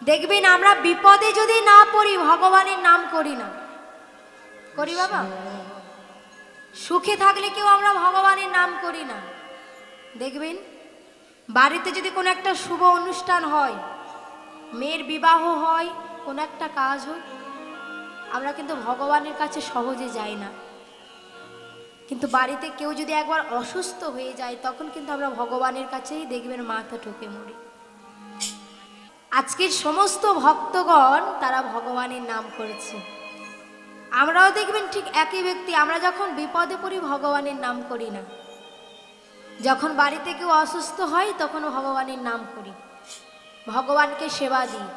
দেখবেন আমরা বিপদে যদি না পড়ি ভগবানের নাম করি না, করি বাবা? সুখে থাকলে কেউ আমরা ভগবানের নাম করি না। দেখবেন বাড়িতে যদি কোনো একটা শুভ অনুষ্ঠান হয়, মেয়ের বিবাহ হয়, কোনো একটা কাজ হয়, আমরা কিন্তু ভগবানের কাছে সহজে যাই না। কিন্তু বাড়িতে কেউ যদি একবার অসুস্থ হয়ে যায় তখন কিন্তু আমরা ভগবানের কাছেই দেখবেন মাথা ঠুকে মরি। আজকের সমস্ত ভক্তগণ তারা ভগবানের নাম করেছে। আমরাও দেখবেন ঠিক একই ব্যক্তি, আমরা যখন বিপদে পড়ি ভগবানের নাম করি না, যখন বাড়িতে কেউ অসুস্থ হয় তখন ভগবানের নাম করি, ভগবানকে সেবা দিই।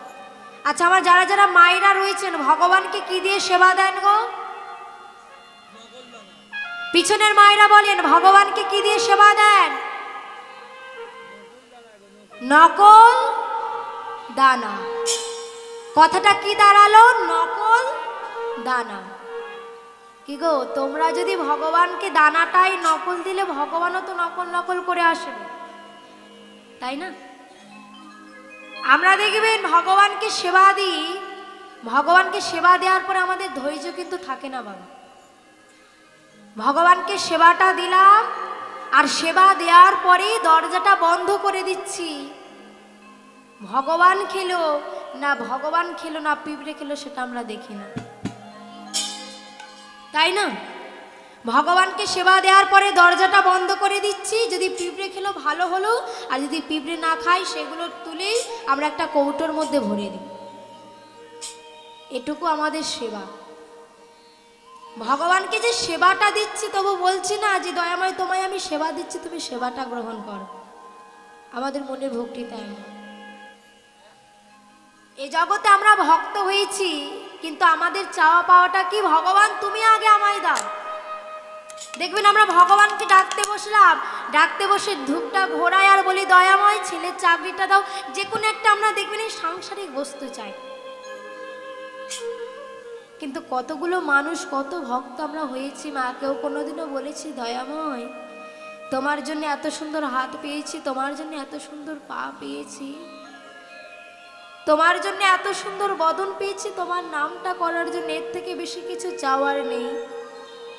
আচ্ছা, আমার যারা যারা মায়েরা রয়েছেন ভগবানকে কি দিয়ে সেবা দেন গো? পিছনের মায়েরা বলেন ভগবানকে কি দিয়ে সেবা দেন? নকল দানা। কথাটা কি দাঁড়ালো? নকল দানা। কি গো, তোমরা যদি ভগবানকে দানাটাই নকল দিলে ভগবানও তো নকল নকল করে আসবে, তাই না? আমরা দেখবেন ভগবানকে সেবা দিই, ভগবানকে সেবা দেওয়ার পরে আমাদের ধৈর্য কিন্তু থাকে না বাবা। ভগবানকে সেবাটা দিলাম আর সেবা দেওয়ার পরে দরজাটা বন্ধ করে দিচ্ছি। ভগবান খেলো না, ভগবান খেলো না পিঁপড়ে খেলো, সেটা আমরা দেখি না, তাই না? ভগবানকে সেবা দেওয়ার পরে দরজাটা বন্ধ করে দিচ্ছি। যদি পিঁপড়ে খেলো ভালো হলো, আর যদি পিঁপড়ে না খাই সেগুলো তুলেই আমরা একটা কৌটোর মধ্যে ভরে দিই। এটুকু আমাদের সেবা। ভগবানকে যে সেবাটা দিচ্ছি তবু বলছি না যে দয়াময় তোমায় আমি সেবা দিচ্ছি, তুমি সেবাটা গ্রহণ করো। আমাদের মনের ভক্তি তাই না। এই জগতে আমরা ভক্ত হয়েছি, কিন্তু আমাদের চাওয়া পাওয়াটা কি? ভগবান তুমি আগে আমায় দাও। দেখবেন আমরা ভগবানকে ডাকতে বসলাম, ডাকতে বসে ধূপটা ঘোরায় আর বলি দয়াময় ছেলের চাকরিটা দাও। যে কোনো একটা আমরা দেখবেন এই সাংসারিক বস্তু চাই। কিন্তু কতগুলো মানুষ, কত ভক্ত আমরা হয়েছি মা, কেউ কোনোদিনও বলেছি দয়াময় তোমার জন্য এত সুন্দর হাত পেয়েছি, তোমার জন্য এত সুন্দর পা পেয়েছি, তোমার জন্য এত সুন্দর বদন পেয়েছি, তোমার নামটা করার জন্য এর থেকে বেশি কিছু চাওয়ার নেই।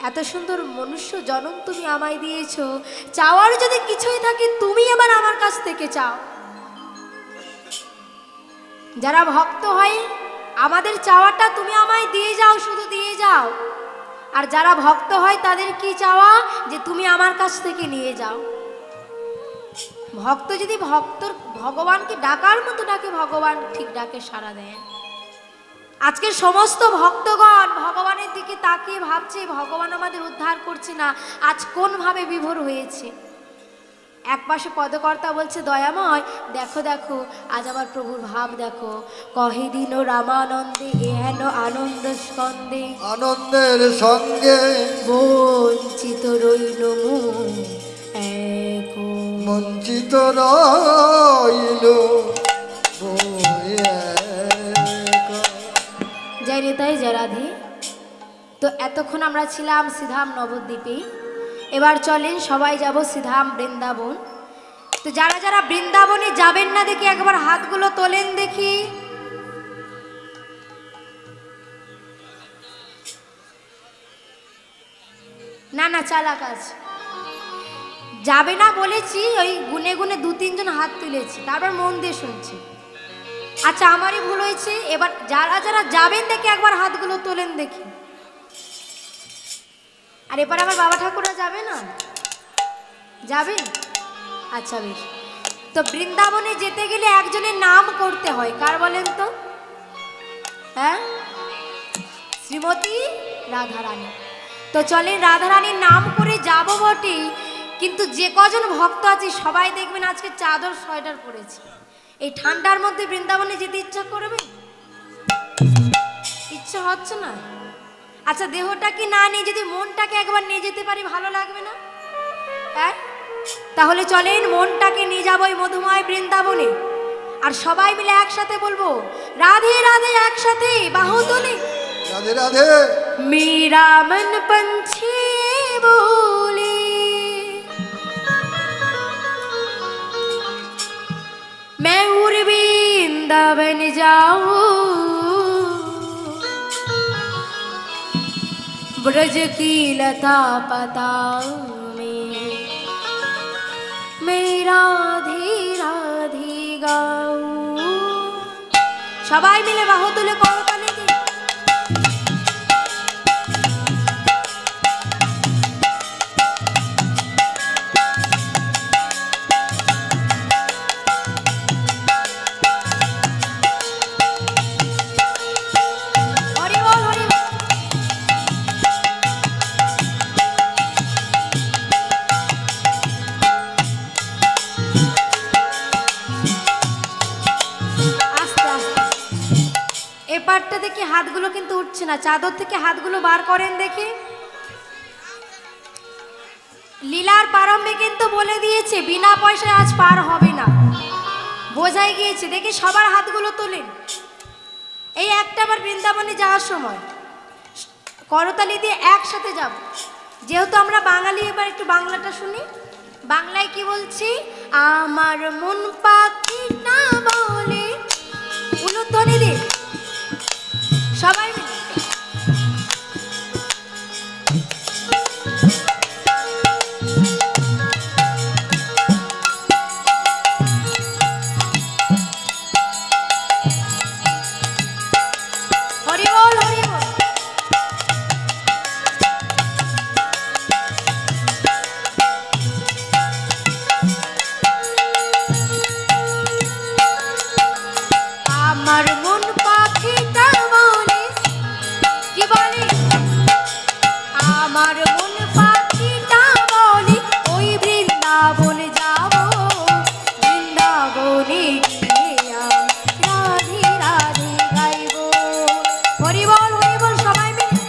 এত সুন্দর মনুষ্য জন্ম তুমি আমায় দিয়েছ, চাওয়ার যদি কিছুই থাকে তুমি এবার আমার কাছ থেকে চাও। যারা ভক্ত হয় আমাদের চাওয়াটা তুমি আমায় দিয়ে যাও, শুধু দিয়ে যাও। আর যারা ভক্ত হয় তাদের কি চাওয়া? যে তুমি আমার কাছ থেকে নিয়ে যাও। ভক্ত যদি ভগবানকে ডাকার মতো ডাকে, ভগবান ঠিক ডাকে সাড়া দেয়। আজকে সমস্ত ভক্তগণ ভগবানের দিকে তাকিয়ে ভাবছে ভগবান আমাদের উদ্ধার করছে না, আজ কোন ভাবে বিভোর হয়েছে। একপাশে পদকর্তা বলছে দয়াময় দেখো দেখো আজ আমার প্রভুর ভাব দেখো, কহে দিন রামানন্দে এহেন আনন্দ স্কন্দে, আনন্দের সঙ্গে বঞ্চিত রইল মন এখো, বঞ্চিত রইল জয় নিতাই জয় রাধে। তো এতক্ষণ আমরা ছিলাম শ্রীধাম নবদ্বীপে, এবার চলেন সবাই যাব শ্রীধাম বৃন্দাবন। তো যারা যারা বৃন্দাবনে যাবেন না দেখি একবার হাতগুলো তোলেন দেখি। না না চালাক আছে, যাবে না বলেছি, ওই গুনে গুনে দু তিনজন হাত তুলেছি, তারপর মন দিয়ে শুনছি। আচ্ছা আমারই ভুল হয়েছে, এবার যারা যারা যাবেন দেখি একবার হাতগুলো তোলেন দেখি। আর এবার আমার বাবা ঠাকুররা যাবে না? যাবে? আচ্ছা বেশ। তো বৃন্দাবনে যেতে গেলে একজনের নাম করতে হয়, কার বলেন তো? হ্যাঁ, শ্রীমতী রাধারানী। তো চলেন রাধারানীর নাম করে যাব বটে, কিন্তু যে কজন ভক্ত আছে সবাই দেখবেন আজকে চাদর সোয়েটার পরেছে। এই ঠান্ডার মধ্যে বৃন্দাবনে যেতে ইচ্ছা করবে? ইচ্ছা হচ্ছে না? আচ্ছা দেহটা কি না নিয়ে যদি মনটাকে একবার নিয়ে যেতে পারি ভালো লাগবে না? হ্যাঁ, তাহলে চলেন মনটাকে নিয়ে যাবো এই মধুময় বৃন্দাবনে, আর সবাই মিলে একসাথে বলবো রাধে রাধে, একসাথে বাহু তুলে রাধে রাধে। मेरा मन पंछी बोले, मैं उर्वी वृंदावन जाऊं, ब्रज की लता पता में मेरा धीरा धी गाऊं। সবাই মিলে বাহু তুলে করতালি দিই। হরি বল হরি বল। আস্তে আস্তে এপারটা দেখি হাতগুলো কিন্তু উঠছে না, চাদর থেকে হাতগুলো বার করেন দেখি। লীলার প্রারম্ভে কিন্তু বলে দিয়েছে বিনা পয়সায় আজ পার হবে না, বোঝাই গিয়েছে। দেখি সবার হাতগুলো তোলেন। এই একটা বার বৃন্দাবনে যাওয়ার সময় করতালি দিয়ে একসাথে যাব, যেহেতু আমরা বাঙালি। এবার একটু বাংলাটা শুনি। বাংলায় কি বলছি? আমার মন পাখি না বলে, উলুধ্বনি দিয়ে সবাই মিলে। হরি বল হরি বল। আমার মন পাখিটা বলে, কি বলে? আমার মন পাখিটা বলে ওই বৃন্দাবন যাব, বৃন্দাবনে গিয়ে রাধে রাধে গাইব। হরি বল সবাই মিলে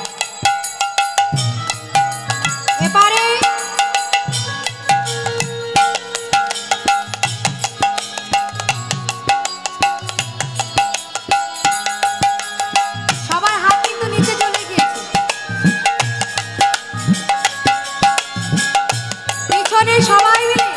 এপারে। সবার হাত কিন্তু নিচে চলে গিয়েছে, পিছনে সবাই মিলে।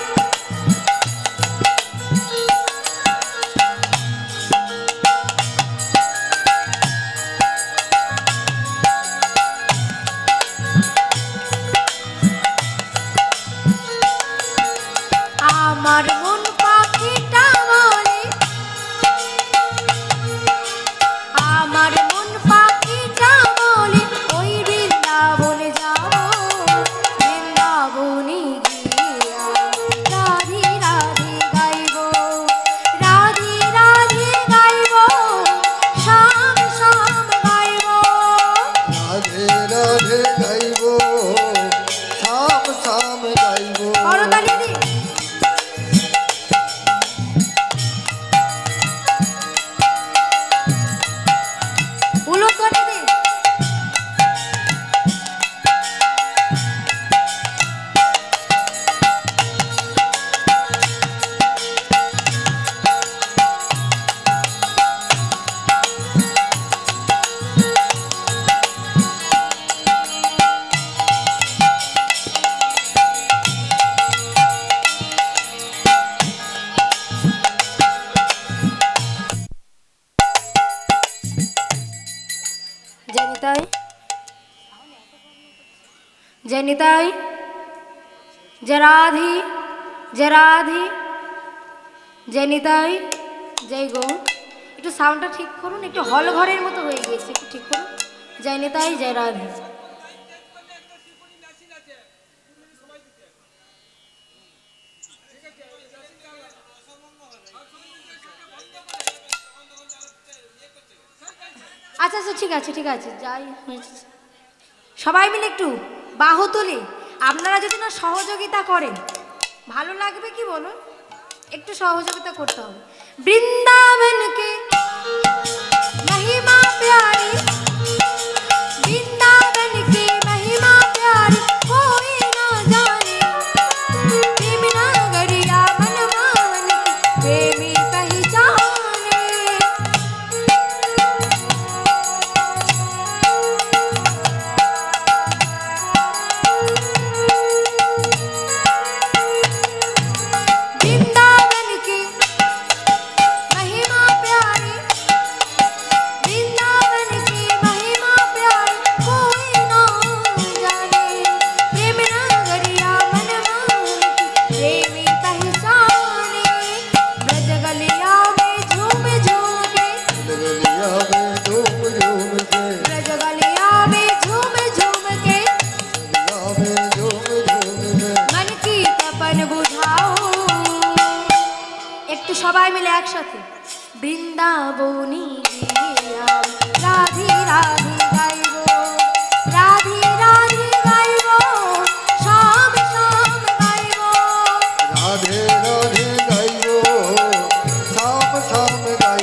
আমার মন পাখিটা বলে, আমার মন পাখিটা বলে ওই বৃন্দাবনে যাব, বৃন্দাবনে গিয়া রাধে রাধে গাইব, রাধে রাধে গাইব, শ্যাম শ্যাম গাইব। রাধে রাধে গাইব, শাম শাম গাইব। করতালি দি। উলুধ্বনি দি। জনিতাই জনিতাই জরাধি জরাধি জনিতাই জয় গো। একটু সাউন্ডটা ঠিক করুন, একটু হল ঘরের মতো হয়ে গিয়েছে, একটু ঠিক করুন। জনিতাই জয় রাধে। আচ্ছা আচ্ছা ঠিক আছে ঠিক আছে, যাই হয়েছে। সবাই মিলে একটু বাহু তুলি। আপনারা যদি না সহযোগিতা করেন ভালো লাগবে কি বলুন? একটু সহযোগিতা করতে হবে। বৃন্দাবনকে महिमा प्यारी, वृंदावन की महिमा प्यारी, कोई ना जाने प्रेम नगरिया मनमावन की प्रेमी पहचाने। वृंदावन की महिमा प्यारी, आवे झूम झूम के ब्रज गलिया में झूम झूम के आवे झूम झूम के मन की तपन बुझाओ একটু সবাই মিলে একসাথে বৃন্দাবনী গিয়ে রাধে রাধে গাইব রাধে রাধে গাইব শাম শাম গাইব राधे राधे गाइबो शाम शाम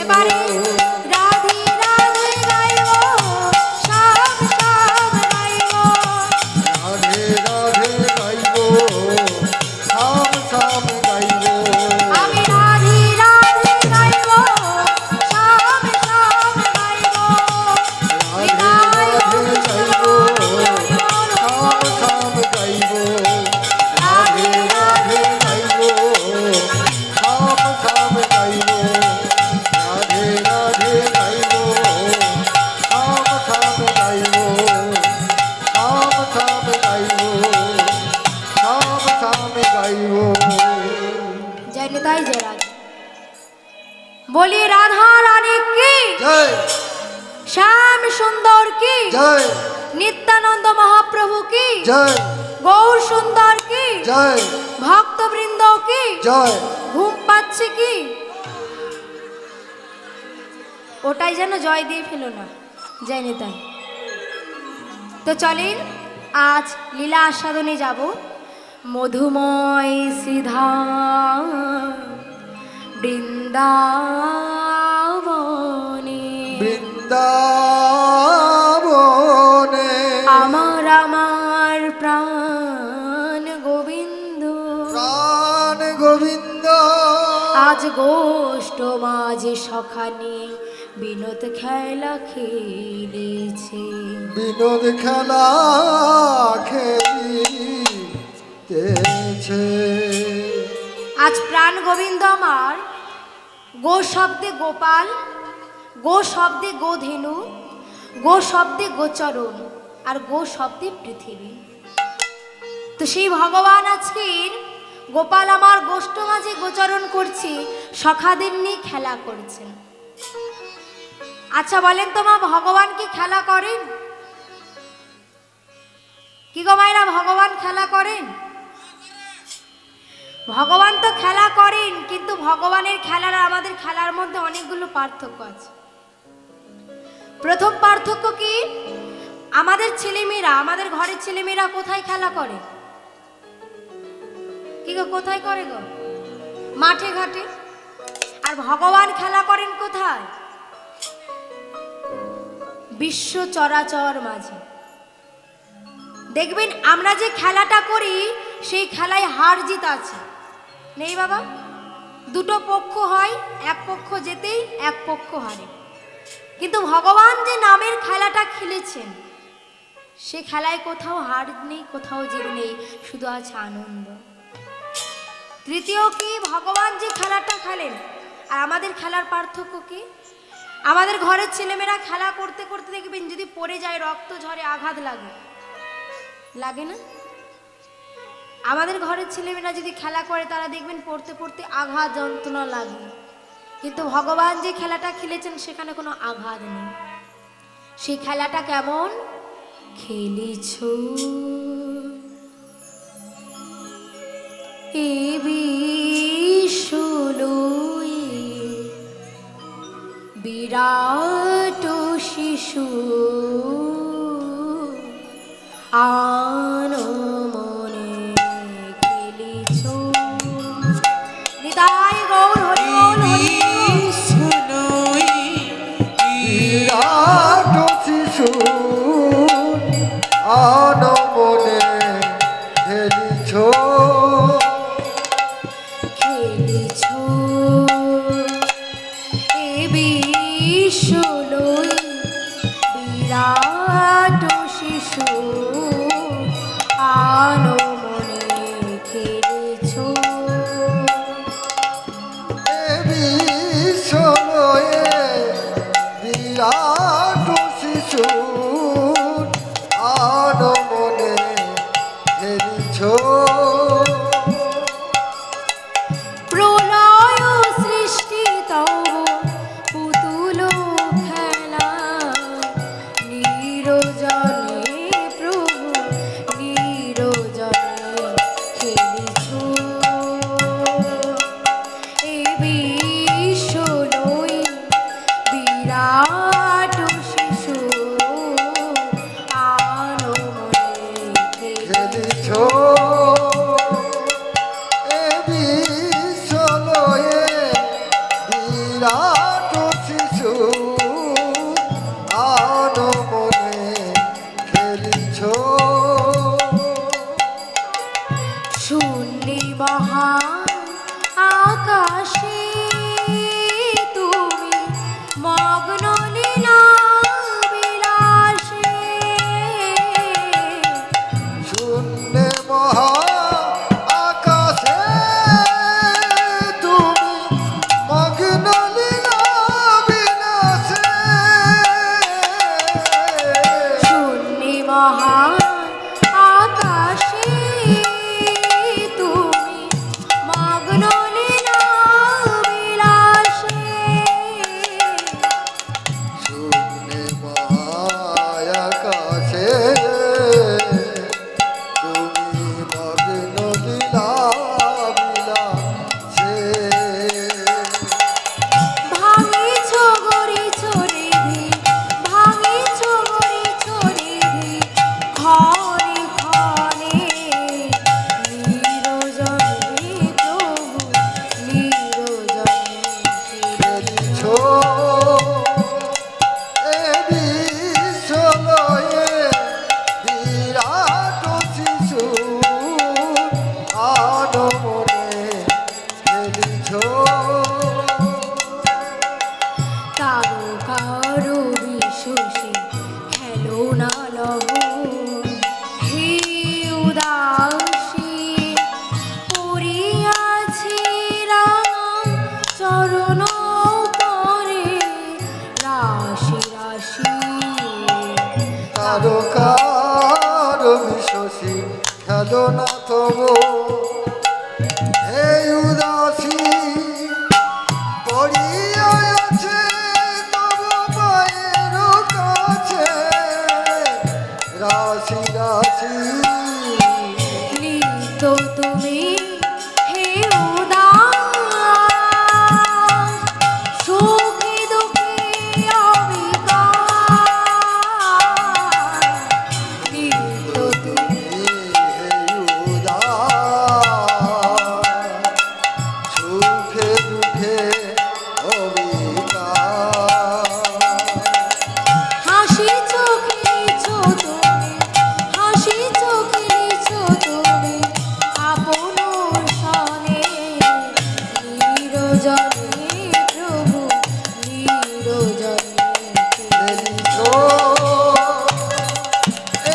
এবারে गाइबो রাধে রাধে গাইব শাম শাম গাইব राधे राधे गाइबो शाम शाम गाइबो আমি রাধে রাধে গাইব শাম শাম গাইব राधे राधे गाइबो शाम शाम गाइबो राधे राधे गाइबो शाम शाम गाइबो राधे राधे गाइबो शाम शाम गाइबो शाम शाम गाइबो शाम शाम गाइबो जय निताई जय राधे बोलिए राधा रानी की जय श्याम सुंदर की जय नित्यानंद महाप्रभु की जय गौर सुंदर की जय भक्त वृंद की जय ঘুম পাচ্ছে কি ওটাই যেন জয় দিয়ে ফেলো না জয় নিতাই তো চলেন আজ লীলা আস্বাদনে যাব মধুময় শ্রীধাম বৃন্দাবনে বৃন্দাবনে আমার প্রাণ গোবিন্দ প্রাণ গোবিন্দ আজ গোষ্ঠ মাঝে সখানে বিনোদ খেলা খেলেছে বিনোদ খেলা খেলিতেছে আজ প্রাণ গোবিন্দ আমার গো শব্দে গোপাল গো শব্দে গোধেনু গো শব্দে গোচরণ আর গো শব্দে পৃথিবী তো সেই ভগবান আজকের গোপাল আমার গোষ্ঠ মাঝে গোচরণ করছে সখাদের নিয়ে খেলা করছেন আচ্ছা বলেন তো মা ভগবান কি খেলা করেন কি গো মায়েরা ভগবান খেলা করেন ভগবান তো খেলা করেন কিন্তু ভগবানের খেলার আর আমাদের খেলার মধ্যে অনেকগুলো পার্থক্য আছে প্রথম পার্থক্য কি আমাদের ছেলেমেয়েরা আমাদের ঘরের ছেলেমেয়েরা কোথায় খেলা করে কি গো কোথায় করে গো মাঠে ঘাটে আর ভগবান খেলা করেন কোথায় বিশ্ব চরাচর মাঝে দেখবেন আমরা যে খেলাটা করি সেই খেলায় হার জিত আছে নেই বাবা দুটো পক্ষ হয় এক পক্ষ জেতেই এক পক্ষ হারে কিন্তু ভগবান যে নামের খেলাটা খেলেছেন সে খেলায় কোথাও হার নেই কোথাও জিত নেই শুধু আছে আনন্দ তৃতীয় কি ভগবান যে খেলাটা খেলেন আর আমাদের খেলার পার্থক্য কি আমাদের ঘরের ছেলেমেয়েরা খেলা করতে করতে দেখবেন যদি পড়ে যায় রক্ত ঝরে আঘাত লাগে লাগে না আমাদের ঘরের ছেলেমেয়েরা যদি খেলা করে তারা দেখবেন পড়তে পড়তে আঘাত যন্ত্রণা লাগে কিন্তু ভগবান যে খেলাটা খেলেছেন সেখানে কোনো আঘাত নেই সেই খেলাটা কেমন খেলিছ এ বিশ্বলয়ে বিরাট শিশু আনমনে খেলিছ নিতাই গৌর হরি বল হরি বিরাট শিশু আনমনে খেলিছ খেলিছ এ বিশ্বলয়ে বিরাট শিশু আনমনে খেলিছ এ বিশ্বলয়ে বিরাট শিশু আনমনে খেলিছ প্রলয় সৃষ্টি তব পুতুল খেলা বিরাট শিশু আলো মনে খেলিছ এ বিশ্বলয়ে বিরাট শিশু আনো মনে খেলিছ শূন্যে মহান আকাশে তুমি মগ্ন লীলা বিলাসে শূন্যে মহা আকাশে তুমি মগ্ন লীলা বিলাসে শূন্যে মহান আকাশে তুমি মগ্ন লীলা বিলাসে শূন্যে মহা আকাশে তুমি মগ্ন লীলা বিলাসে ভাঙিছ গড়িছ রেধি ভাঙিছ গড়িছ রেধি ক্ষণে ক্ষণে নিরজনে প্রভু নিরজনে খেলিছ এ বিশ্বলয়ে বিরাট শিশু আনো মনে খেলিছ তারকার বিশ্বসে খেলো না লহ হে উদাসী পড়িয়াছি রাম চরণ পরে রাশি রাশি তারকার বিশ্বসী খেলো না তবু হে উদাসী পড়িয়া আছে তবু পায়ের কাছে রাশি রাশি নিত তুমি হে উদাস সুখে দুঃখে অবিকার নিত তুমি সুখে দুঃখে অবিকার হাসি চোখেছ তুমি হাসি চোখেছ তুমি আপন সনে নিরজনে প্রভু নিরজনে খেলিছ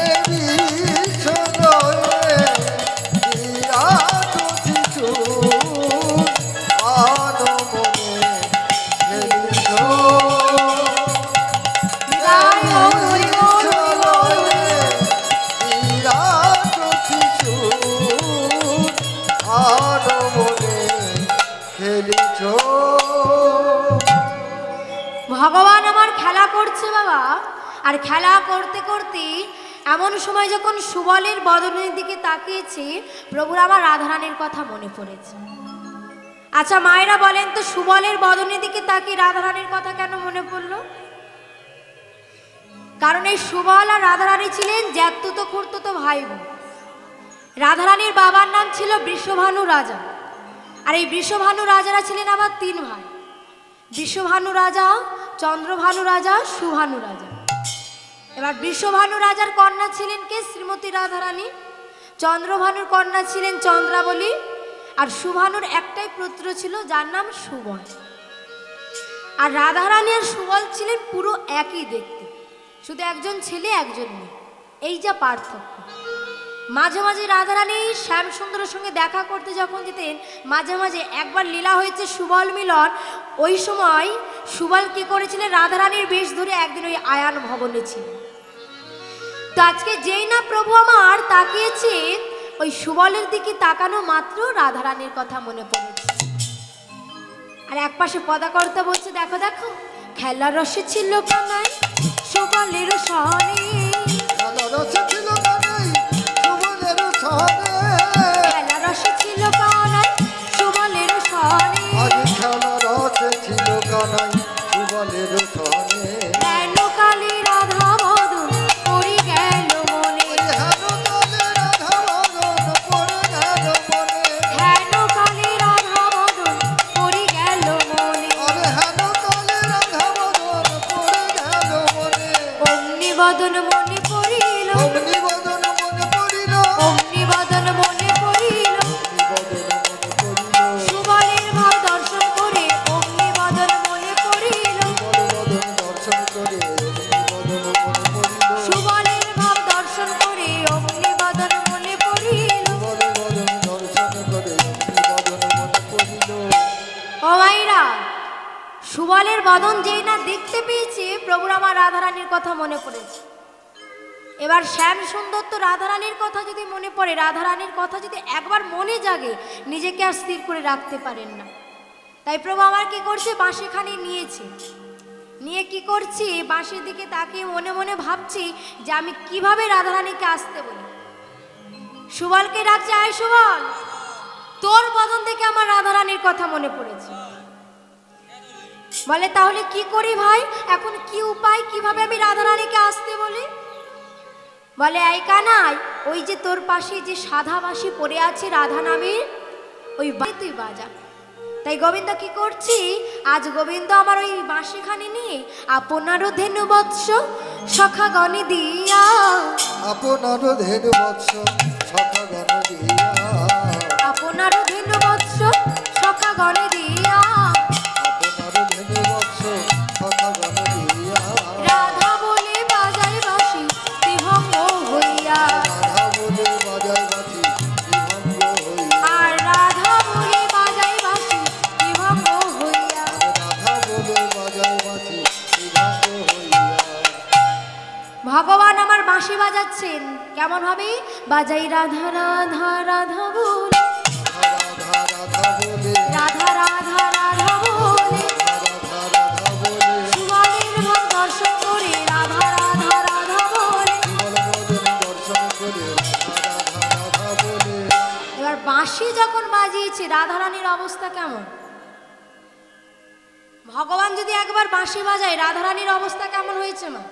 এ বিশ্বলয়ে বিরাট শিশু আনো মনে খেলিছ বিদায় ও হরি বল, হরি বল। বিরাট শিশু আনো মনে খেলিছ ভগবান আমার খেলা করছে বাবা, আর খেলা করতে করতে এমন সময় যখন সুবলের বদনের দিকে তাকিয়েছে প্রভুর আমার রাধারানীর কথা মনে পড়েছে। আচ্ছা মায়েরা বলেন তো, সুবলের বদনের দিকে তাকিয়ে রাধারানীর কথা কেন মনে পড়লো? কারণ এই সুবল আর রাধারানী ছিলেন জ্যাতুত খুড়তুত ভাই বোন। রাধারানীর বাবার নাম ছিল বৃষভানু রাজা, আর এই বৃষভানু রাজারা ছিলেন আবার তিন ভাই, বৃষভানু রাজা, চন্দ্রভানু রাজা, সুভানু রাজা। এবার বৃষভানু রাজার কন্যা ছিলেন কে? শ্রীমতী রাধারানী। চন্দ্রভানুর কন্যা ছিলেন চন্দ্রাবলী, আর সুভানুর একটাই পুত্র ছিল যার নাম সুবল। আর রাধারানী আর সুবল ছিলেন পুরো একই দেখতে, শুধু একজন ছেলে একজন মেয়ে, এই যা পার্থক্য। মাঝে মাঝে রাধারানী শ্যামসুন্দরের সঙ্গে দেখা করতে যখন যেতেন, মাঝে মাঝে একবার লীলা হয়েছে সুবল মিলন, ওই সময় সুবল কি করেছিলেন, রাধারানীর বেশ ধরে একদিন ওই আয়ান ভবনে ছিলেন। তো আজকে যেই না প্রভু আমার তাকিয়েছে, ওই সুবলের দিকে তাকানো মাত্র রাধারানীর কথা মনে পড়েছে। আর একপাশে পদাকর্তা বলছে, দেখো দেখো খেলার রসে ছিল কানাই সুবলের সনে, খেলার রসে ছিল কানাই সুবলের সনে, খেলার রসে ছিল কানাই সুবলের সনে, আজ খেলার রসে ছিল কানাই সুবলের সনে। বদন মনে পড়িল, অগ্নি বদন মনে পড়িল, অগ্নি বদন মনে পড়িল, অগ্নি বদন মনে পড়িল, সুবলের ভাব দর্শন করে অগ্নি বদন মনে পড়িল, বদন দর্শন করে অগ্নি বদন মনে পড়িল, সুবলের ভাব দর্শন করে অগ্নি বদন মনে পড়িল। বদন দর্শন করে অগ্নি বদন মনে পড়িল। ও মাইরা, সুবলের বদন যেই না দেখতে পেয়েছে, প্রভুর আমার রাধারানীর কথা মনে পড়েছে। এবার শ্যাম সুন্দর তো রাধারানীর কথা যদি মনে পড়ে, রাধারানীর কথা যদি একবার মনে জাগে, নিজেকে আর স্থির করে রাখতে পারেন না। তাই প্রভু আমার কি করছে, বাঁশিখানি নিয়েছে, নিয়ে কি করছি, বাঁশির দিকে তাকিয়ে মনে মনে ভাবছি যে আমি কিভাবে রাধারানীকে আসতে বলি। সুবলকে ডাকছে, আয় সুবল, তোর বদন থেকে আমার রাধারানীর কথা মনে পড়েছে। বলে তাহলে কি করি ভাই, এখন কি উপায়, কিভাবে আমি রাধারানীকে আসতে বলি? বলে এই কানাই, ওই যে তোর পাশে যে সাদা বাঁশি পড়ে আছে রাধা নামের, ওই তুই বাজা। তাই গোবিন্দ কি করছি, আজ গোবিন্দ আমার ওই বাঁশিখানি নিয়ে আপনারও ধেনু বৎস সখা গণে দিয়া, আপনারও ধেনু বৎস সখা গণ দিয়া, আপনারও ধেনু বৎস সখা গণে দিয়া, আপনারও ধেনু বৎস সখা গণ দিয়া, রাধা বলে বাজায় বাঁশি বিভঙ্গ হইয়া, রাধা বলে বাজায় বাঁশি বিভঙ্গ হইয়া, আর রাধা বলে বাজায় বাঁশি বিভঙ্গ হইয়া। রাধা বলে বাজায় বাঁশি বিভঙ্গ হইয়া। ভগবান আমার বাঁশি বাজাচ্ছেন কেমন হবে, বাজাই রাধা রাধা রাধা বলে, রাধা রাধা বলে, রাধা রাধা রাধা বলে, রাধা রাধা বলে, সুবলের ভাব দর্শন করে রাধা রাধা রাধা বলে। বিমল বদন দর্শন করে রাধা রাধা বলে। এবার বাঁশি যখন বাজিয়েছে, রাধারানীর অবস্থা কেমন? ভগবান যদি একবার বাঁশি বাজায়, রাধারানীর অবস্থা কেমন হয়েছে মা?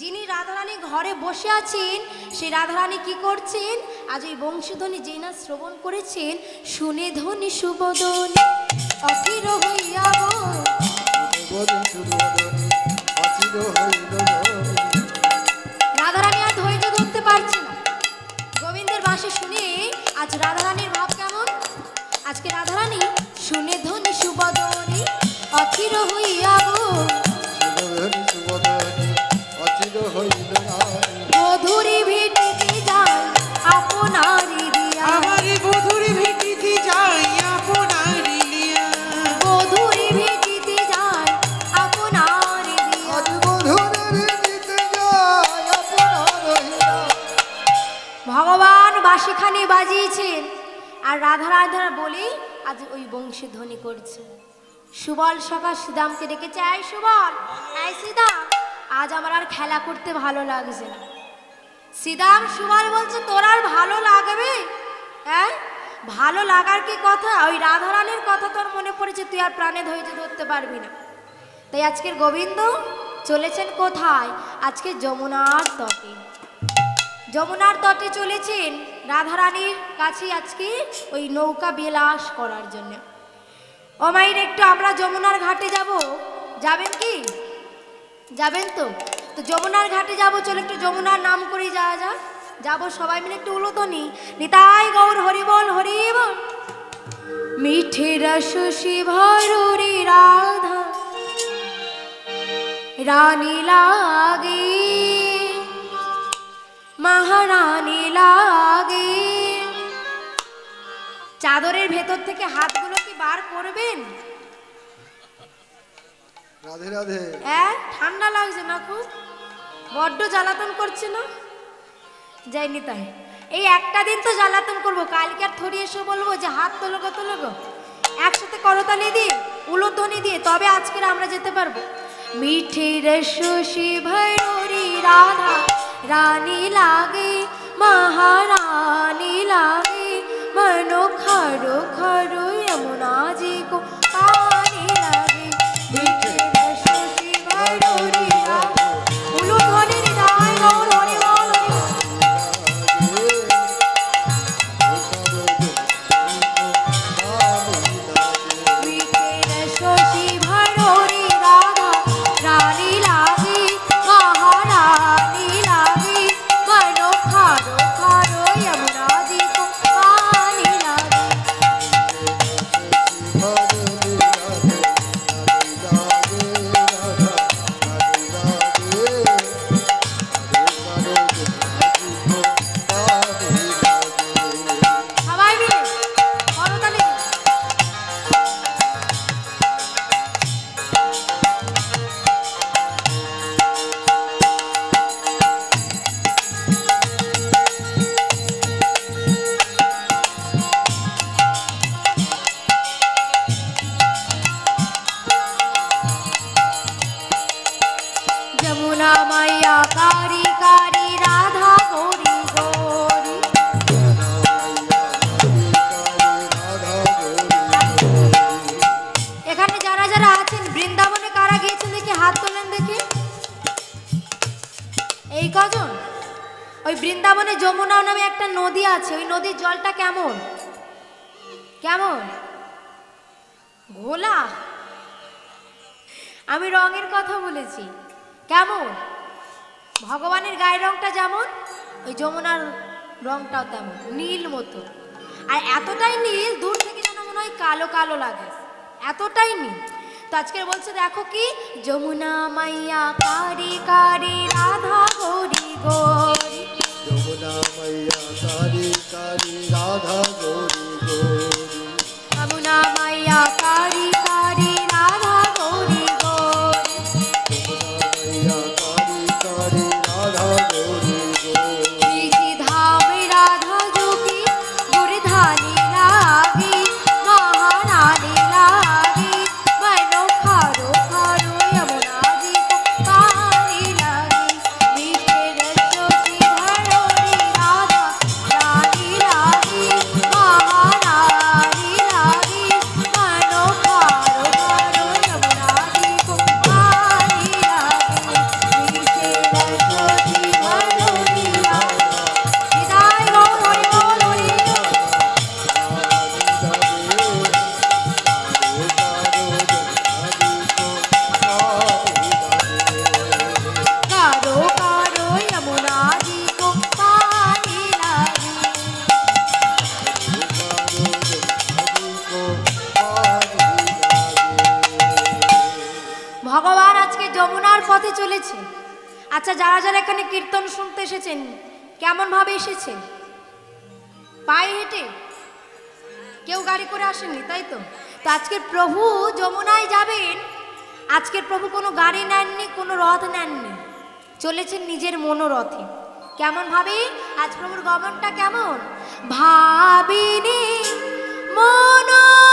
যিনি রাধারানী ঘরে বসে আছেন, সেই রাধারানী কি করছেন, আজ ওই বংশীধ্বনি যে না শ্রবণ করেছেন, শুনে ধ্বনি সুবদনে অধীর হইয়া গো। বদন সুবদনে অচির হইল ধনী। রাধারানী আর ধৈর্য ধরতে পারছে না, গোবিন্দের বাঁশি শুনে আজ রাধারানীর ভাব কেমন? আজকে রাধারানী শুনে ধ্বনি সুবদনে অধীর হইয়া গো, সুবদনে সুবদনে অচির হইল ধনী। মধুরী ভিটিতে যায় আপনারি দিয়া, আমারে বধুরে ভেটিতে যাই আপনার লিয়া, মধুরী ভিটিতে যায় আপনারি দিয়া। আজ মধুরের নিতে যায় আপনার হইয়া। ভগবান বাঁশিখানি বাজিয়েছেন আর রাধা রাধা বলে আজ ওই বংশী ধ্বনি করছে। সুবল সখা শ্রীদামকে ডেকেছে, আয় সুবল, আয় শ্রীদাম, আজ আমার আর খেলা করতে ভালো লাগছে না। শ্রীদাম সুবল বলছে, তোর আর ভালো লাগবে? হ্যাঁ, ভালো লাগার কি কথা, ওই রাধারানীর কথা তোর মনে পড়েছে, তুই আর প্রাণে ধৈর্য ধরতে পারবি না। তাই আজকের গোবিন্দ চলেছেন কোথায়, আজকে যমুনার তটে, যমুনার তটে চলেছেন রাধারানীর কাছে আজকে ওই নৌকা বিলাস করার জন্য। ও মাইর, একটু আমরা যমুনার ঘাটে যাব, যাবেন কি? যাবেন তো? তো যমুনার ঘাটে যাব, চলো একটু যমুনার নাম করে যাওয়া যাক, যাবো সবাই মিলে একটু উলুধ্বনি, নিতাই গৌর হরিবল হরিবল। মিঠে রস শিভরি রাধা রানী লাগে, মহারানী লাগে। চাদরের ভেতর থেকে হাতগুলো কি বার করবেন? রাধে রাধে। হ্যাঁ, ঠান্ডা লাগছে না খুব? বড্ড জ্বালাতন করছে না? যাইনি তাই, এই একটা দিন তো জ্বালাতন করবো, কালকে আর থরি এসে বলবো যে হাত তোলো গো তোলো গো, একসাথে করতালি দিয়ে উলুধ্বনি দিয়ে তবে আজকের আমরা যেতে পারবো। মিঠে রস শিভরি রাধা রানী লাগে, মহারানী লাগে, মনো খড়ো খড়ো যমুনা জি কো পানি লাগে। মিঠে রস শিভরি রাধা, উলুধ্বনি নিতাই গৌর হরিবল হরিবল। মিঠে রস শিভরি রাধা রানী লাগে, মহারানী যমুনা মাইয়া কারি কারি রাধা গৌরী গৌরী। এখানে যারা যারা আছেন বৃন্দাবনে কারা গিয়েছেন দেখি হাত তোলেন দেখি। এই কজন? ওই বৃন্দাবনে যমুনা নামে একটা নদী আছে, ওই নদীর জলটা কেমন? কেমন? ঘোলা? আমি রঙের কথা বলেছি। কেমন? ভগবানের গায়ের রংটা যেমন, ওই যমুনার রংটাও তেমন, নীল মতো। আর এতটাই নীল, দূর থেকে যেন মনে হয় কালো কালো লাগে, এতটাই নীল। তো আজকে বলছে দেখো কি, যমুনা মাইয়া কারি কারি রাধা গৌরী গৌরী। যমুনা মাইয়া কারি কারি রাধা গৌরী গৌরী। যমুনা মাইয়া কারি কারি রাধা গৌরী গৌরী। যমুনা মাইয়া কারি কারি রাধা গৌরী গৌরী। নিজি ধামে রাধা যোগী গুরধানী লাগি মহারানী লাগি মনো খারো খারো যমুনা জি পানি লাগি বিশের জ্যোতি ধরণী রাধা রানী লাগি মহারানী লাগি মনো খারো খারো যমুনা জি পানি লাগি বিশের জ্যোতি ধরণী রাধা। বিদায় গৌর হরি বল হরি। কারো কারো যমুনা জি কো পানি লাগি। ভগবান আজকে যমুনার পথে চলেছে। আচ্ছা, যারা যারা এখানে কীর্তন শুনতে এসেছেন কেমন ভাবে এসেছেন? পায়ে হেঁটে? কেউ গাড়ি করে আসেননি, তাই তো? তো আজকের প্রভু যমুনায় যাবেন। আজকের প্রভু কোনো গাড়ি নেননি, কোনো রথ নেননি, চলেছেন নিজের মনোরথে। কেমন ভাবে? আজ প্রভুর গমনটা কেমন? ভাবিনি মনোরথে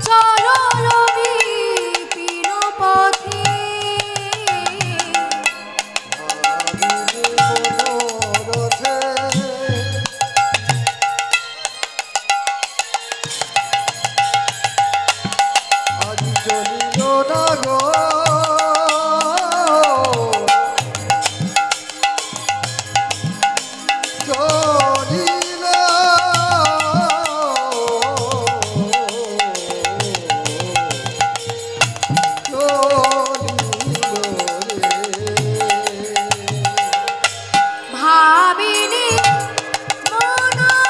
চলো বিপিন পথে। আজি চলিল না গো চলিল ভাবিনি মনোরথে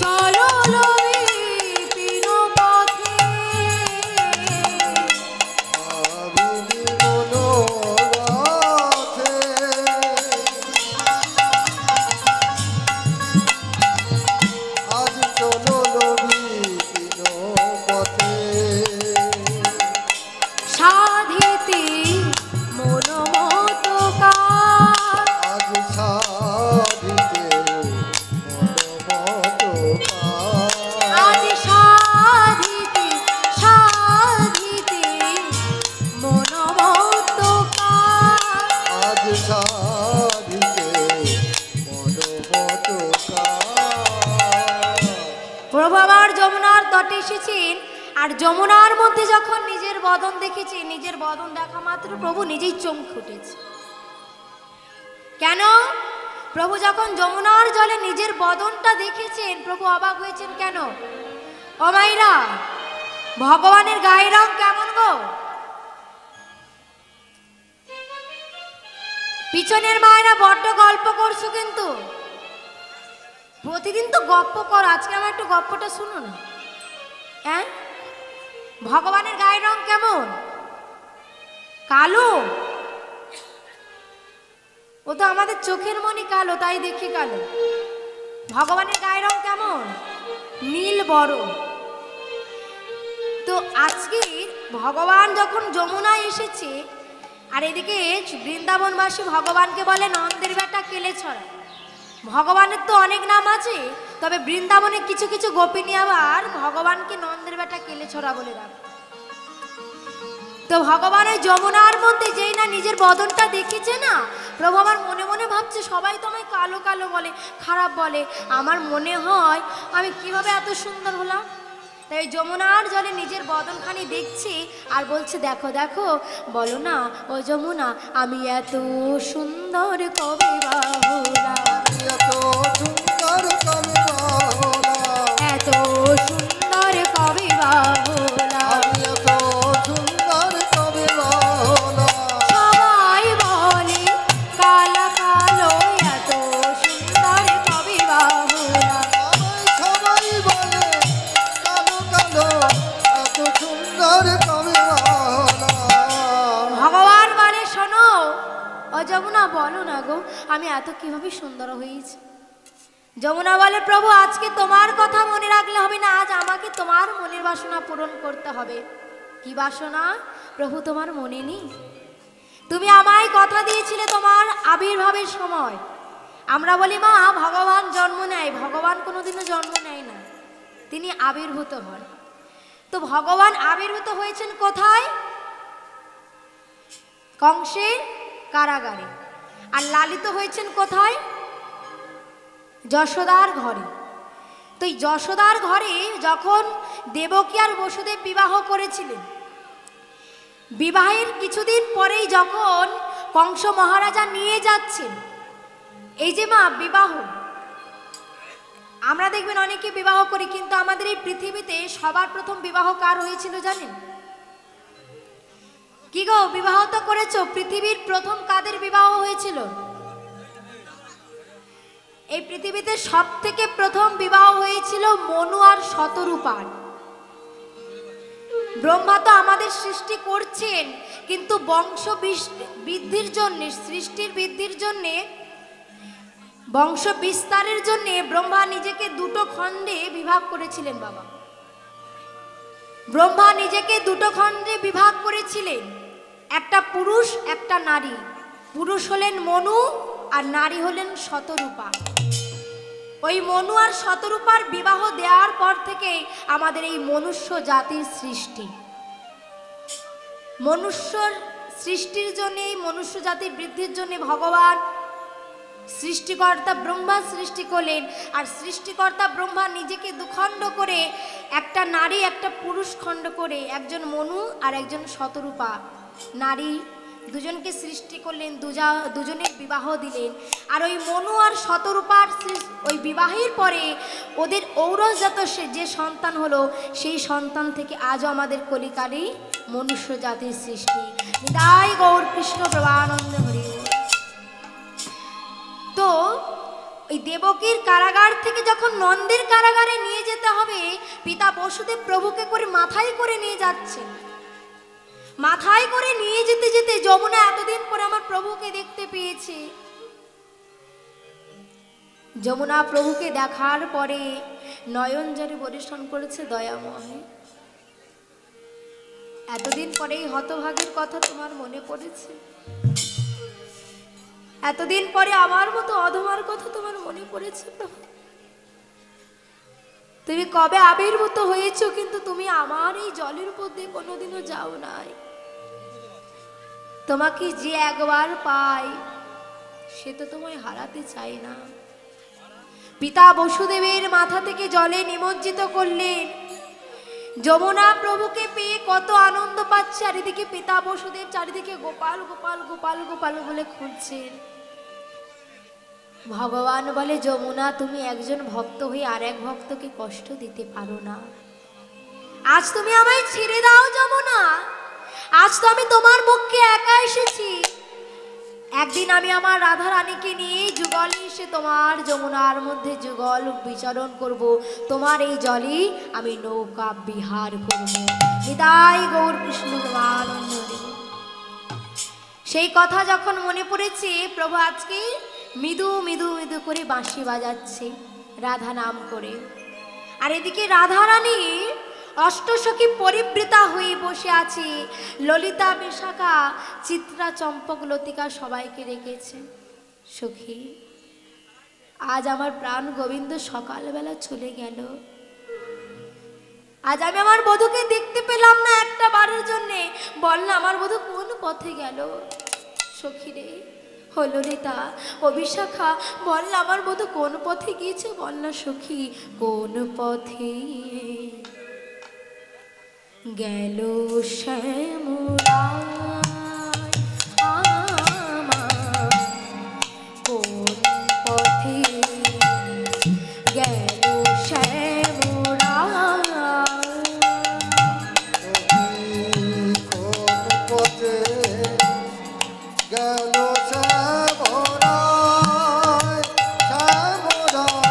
চলো বিপিন পথে। ভাবিনি মনোরথে আজ চলো বিপিন পথে সাধিতে মনোমত কাজ। আজ সাধিতে মনোমত আজ সাধিতে সাধিতে মনোমত কাজ। আজ সাধিতে মনোমত প্রভু আবার যমুনার তটে এসেছেন। আর যমুনার মধ্যে যখন নিজের বদন দেখেছে, নিজের বদন দেখা মাত্র প্রভু নিজেই চমকে উঠেছে। কেন? প্রভু যখন যমুনার জলে নিজের বদনটা দেখেছেন, প্রভু অবাক হয়েছেন। কেন? ও মাইরা, ভগবানের গায়ের রং কেমন গো? পিছনের মায়েরা বড্ড গল্প করছো, কিন্তু প্রতিদিন তো গপ্প কর, আজকে আমার একটু গপ্পটা শুনো না। হ্যাঁ, ভগবানের গায়ের রং কেমন? কালো? ও তো আমাদের চোখের মনি কালো, তাই দেখি কালো। ভগবানের গায়ের রং কেমন? নীল বড়। তো আজকে ভগবান যখন যমুনায় এসেছে, আর এদিকে বৃন্দাবনবাসী ভগবানকে বলে নন্দের বেটা কেলে ছড়া। ভগবানের তো অনেক নাম আছে, তবে বৃন্দাবনে কিছু কিছু গোপিনী আবার ভগবানকে নন্দের বেটা কেলে ছড়া বলে ডাকে। তো ভগবান ওই যমুনার মধ্যে যেই না নিজের বদনটা দেখেছে না, প্রভু আমার মনে মনে ভাবছে সবাই তো আমায় কালো কালো বলে, খারাপ বলে, আমার মনে হয় আমি কিভাবে এত সুন্দর হলাম। তাই ওই যমুনার জলে নিজের বদনখানি দেখছি আর বলছে দেখো দেখো, বলো না ও যমুনা আমি এত সুন্দর কবে বা হলাম, এত সুন্দর কবে হলাম, এত সুন্দর কবে বা হলাম। আমি এত সুন্দর কবে হলাম। সবাই বলে কালা কালো, এত সুন্দর কবে বা হলাম। আমায় সবাই বলে কালো কালো, এত সুন্দর কবে হলাম। ভগবান বলে শোনো ও যমুনা, বলো না গো আমি এত কিভাবে সুন্দর হয়েছি। যমুনা বলে প্রভু আজকে তোমার কথা মনে রাখলে হবে না, আজ আমাকে তোমার মনের বাসনা পূরণ করতে হবে। কি বাসনা প্রভু তোমার মনে নেই? তুমি আমায় কথা দিয়েছিলে তোমার আবির্ভাবের সময়। আমরা বলি মা ভগবান জন্ম নেয়, ভগবান কোনোদিনও জন্ম নেয় না, তিনি আবির্ভূত হন। তো ভগবান আবির্ভূত হয়েছেন কোথায়? কংসের কারাগারে। আর লালিত হয়েছেন কোথায়? যশোদার ঘরে। তো এই যশোদার ঘরে যখন দেবকী আর বসুদেব বিবাহ করেছিলেন, বিবাহের কিছুদিন পরেই যখন কংস মহারাজা নিয়ে যাচ্ছেন, এই যে মা বিবাহ, আমরা দেখবেন অনেকে বিবাহ করি, কিন্তু আমাদের এই পৃথিবীতে সবার প্রথম বিবাহ কার হয়েছিল জানেন? কি গো বিবাহ তো করেছো, পৃথিবীর প্রথম কাদের বিবাহ হয়েছিল? এই পৃথিবীতে সব থেকে প্রথম বিবাহ হয়েছিল মনু আর শতরূপার। ব্রহ্মা তো আমাদের সৃষ্টি করছেন, কিন্তু বংশ বৃদ্ধির জন্য, সৃষ্টির বৃদ্ধির জন্য, বংশ বিস্তারের জন্য ব্রহ্মা নিজেকে দুটো খণ্ডে বিভাগ করেছিলেন। বাবা ব্রহ্মা নিজেকে দুটো খণ্ডে বিভাগ করেছিলেন, একটা পুরুষ একটা নারী। পুরুষ হলেন মনু আর নারী হলেন শতরূপা। ওই মনু আর শতরূপার বিবাহ দেওয়ার পর থেকে আমাদের এই মনুষ্য জাতির সৃষ্টি। মনুষ্যর সৃষ্টির জন্য, মনুষ্য জাতির বৃদ্ধির জন্য ভগবান সৃষ্টিকর্তা ব্রহ্মা সৃষ্টি করলেন। আর সৃষ্টিকর্তা ব্রহ্মা নিজেকে দুখণ্ড করে, একটা নারী একটা পুরুষ খণ্ড করে, একজন মনু আর একজন শতরূপা নারী দুজনকে সৃষ্টি করলেন, দুজনের বিবাহ দিলেন। আর ওই মনু আর শতরূপার ওই বিবাহের পরে ওদের ঔরসজাত যে সন্তান হলো, সেই সন্তান থেকে আজও আমাদের কলিকালেই মনুষ্য জাতির সৃষ্টি। নিতাই গৌর কৃষ্ণ প্রভানন্দ হরি। তো ওই দেবকীর কারাগার থেকে যখন নন্দের কারাগারে নিয়ে যেতে হবে, পিতা বসুদেব প্রভুকে করে মাথায় করে নিয়ে যাচ্ছে। মাথায় করে নিয়ে যেতে যেতে যমুনা এতদিন পরে আমার প্রভুকে দেখতে পেয়েছে। যমুনা প্রভুকে দেখার পরে নয়ন জলে পরিশ্রম করেছে, দয়াময় এতদিন পরে এই হতভাগের কথা তোমার মনে পড়েছে? এতদিন পরে আমার মতো অধমার কথা তোমার মনে পড়েছে প্রভু? তুমি কবে আবির্ভূত হয়েছো, কিন্তু তুমি আমার এই জলের উপর দিয়ে কোনোদিনও যাও নাই। তোমাকে যে একবার পাই সে তো তোমায় হারাতে চায় না। পিতা বসুদেবের মাথা থেকে জলে নিমজ্জিত করলেন। যমুনা প্রভুকে পেয়ে কত আনন্দ পাচ্ছে, আর এদিকে পিতা বসুদেব চারিদিকে গোপাল গোপাল গোপাল গোপাল বলে খুঁজছেন। ভগবান বলে যমুনা তুমি একজন ভক্ত হয়ে আর এক ভক্তকে কষ্ট দিতে পারো না। আজ তুমি আমায় ছেড়ে দাও যমুনা, আজ তো আমি তোমার পক্ষে একা এসেছি। একদিন আমি আমার রাধা রানীকে নিয়ে যুগলে এসে তোমার যমুনার মধ্যে যুগল বিচরণ করব, তোমার এই জলে আমি নৌকা বিহার করব। নিতাই গৌর কৃষ্ণ প্রেমানন্দ হরি। সেই কথা যখন মনে পড়েছে, প্রভু আজকে মৃদু মৃদু মৃদু করে বাঁশি বাজাচ্ছে রাধা নাম করে। আর এদিকে রাধারানী অষ্টসখী পরিবৃতা হয়ে বসে আছে। ললিতা, বিশাখা, চিত্রা, চম্পক, লতিকা সবাইকে রেখেছে। সখী, আজ আমার প্রাণ গোবিন্দ সকালবেলা চলে গেল। আজ আমি আমার বধূকে দেখতে পেলাম না একটা বারের জন্যে। বল না আমার বধূ কোন পথে গেল? সখী রে, ও ললিতা, ও বিশাখা, বল না আমার বধূ কোন পথে গিয়েছে? বল না সখী, কোন পথে গেল শ্যামরায় আমার, কোন পথে গেল শ্যামরায়? কোন পথে গেল শ্যামরায়, শ্যামরায়,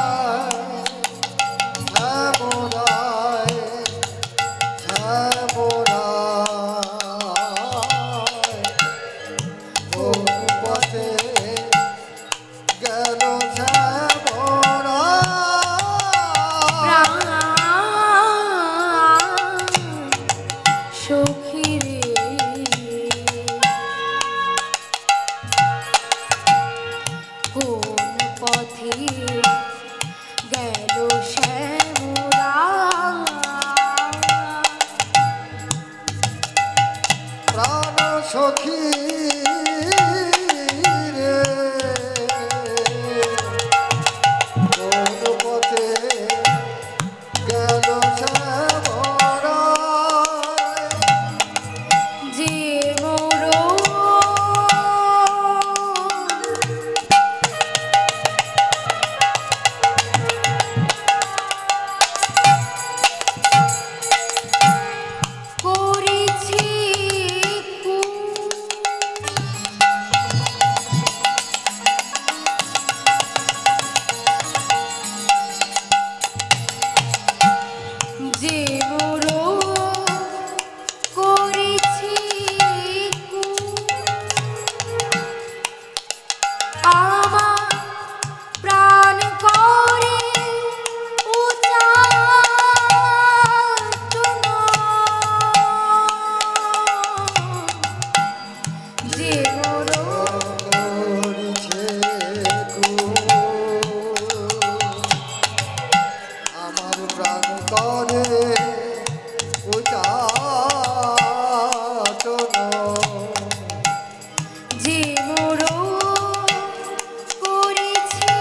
শ্যামরায়, শ্যামরায়। কোন পথে গেল শ্যামরায়। সখী রে, কোন পথে গেল শ্যামরায়? প্রাণ সখী রে, কোন পথে গেল শ্যামরায়। যে মোর করেছি যে মোর করেছি আমার প্রাণ করে উচ্চাটন, যে মোর করেছে খুন, আমার প্রাণ করে উচ্চাটন। যে মোর করেছি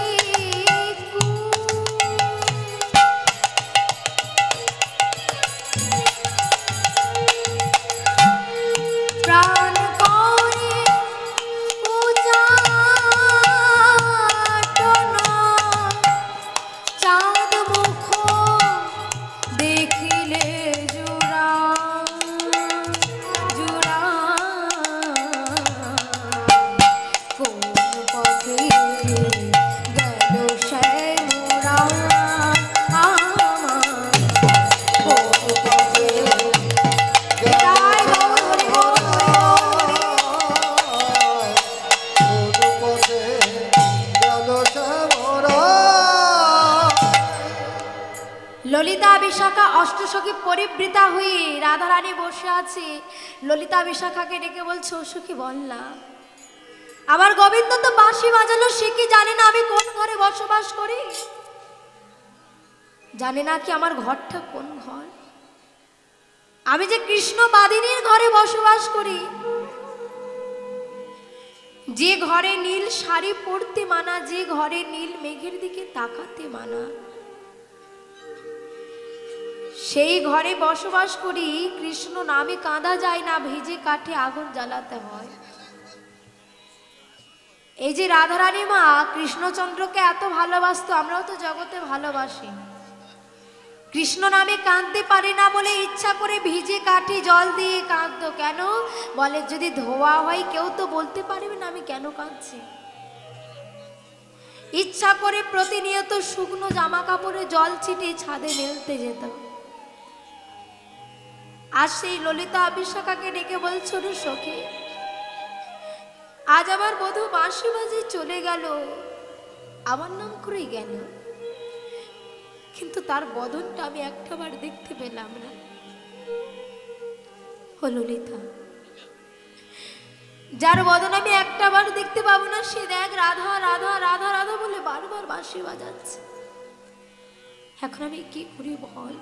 প্রাণ করে উচ্চাটন, চাঁদ মুখ দেখিলে জুড়া জুড়া। কোন পথে গেল শ্যামরায় আমার, কোন পথে জয় গৌর হরি বল, হরি বল। কোন পথে গেল শ্যামরায়। ললিতা, বিশাখা অষ্টসখী পরিবৃতা হয়ে রাধারানী বসে আছে। ললিতা বিশাখাকে ডেকে বলছে, ও সখী বল না, আমার গোবিন্দ তো বাঁশি বাজালো, সে কি জানে না আমি কোন ঘরে বসবাস করি? জানে না কি আমার ঘরটা কোন ঘর? আমি যে কৃষ্ণ বাদিনীর ঘরে বসবাস করি। যে ঘরে নীল শাড়ি পরতে মানা, যে ঘরে নীল মেঘের দিকে তাকাতে মানা, সেই ঘরে বসবাস করি। কৃষ্ণ নামে কাঁদা যায় না, ভিজে কাঠে আগুন জ্বালাতে হয়। এই যে রাধারানী মা কৃষ্ণচন্দ্রকে এত ভালোবাসতো, আমরাও তো জগতে ভালোবাসি। কৃষ্ণ নামে কাঁদতে পারে না বলে ইচ্ছা করে ভিজে কাঠে জল দিয়ে কাঁদতো। কেন? বলে যদি ধোয়া হয় কেউ তো বলতে পারবে না আমি কেন কাঁদছি। ইচ্ছা করে প্রতিনিয়ত শুকনো জামা কাপড়ে জল ছিটিয়ে ছাদে মেলতে যেত। আজ সেই ললিতা বিশাখাকে ডেকে বলছো, রে সখী, আজ আমার বধূ বাঁশি বাজে চলে গেল, আমার নাম করে গেল। কিন্তু তার বদনটা আমি একটাবার দেখতে পেলাম না। ও ললিতা, যার বদন আমি একটাবার দেখতে পাবো না, সে দেখ রাধা রাধা রাধা রাধা বলে বারবার বাঁশি বাজাচ্ছে। এখন আমি কি করি বল?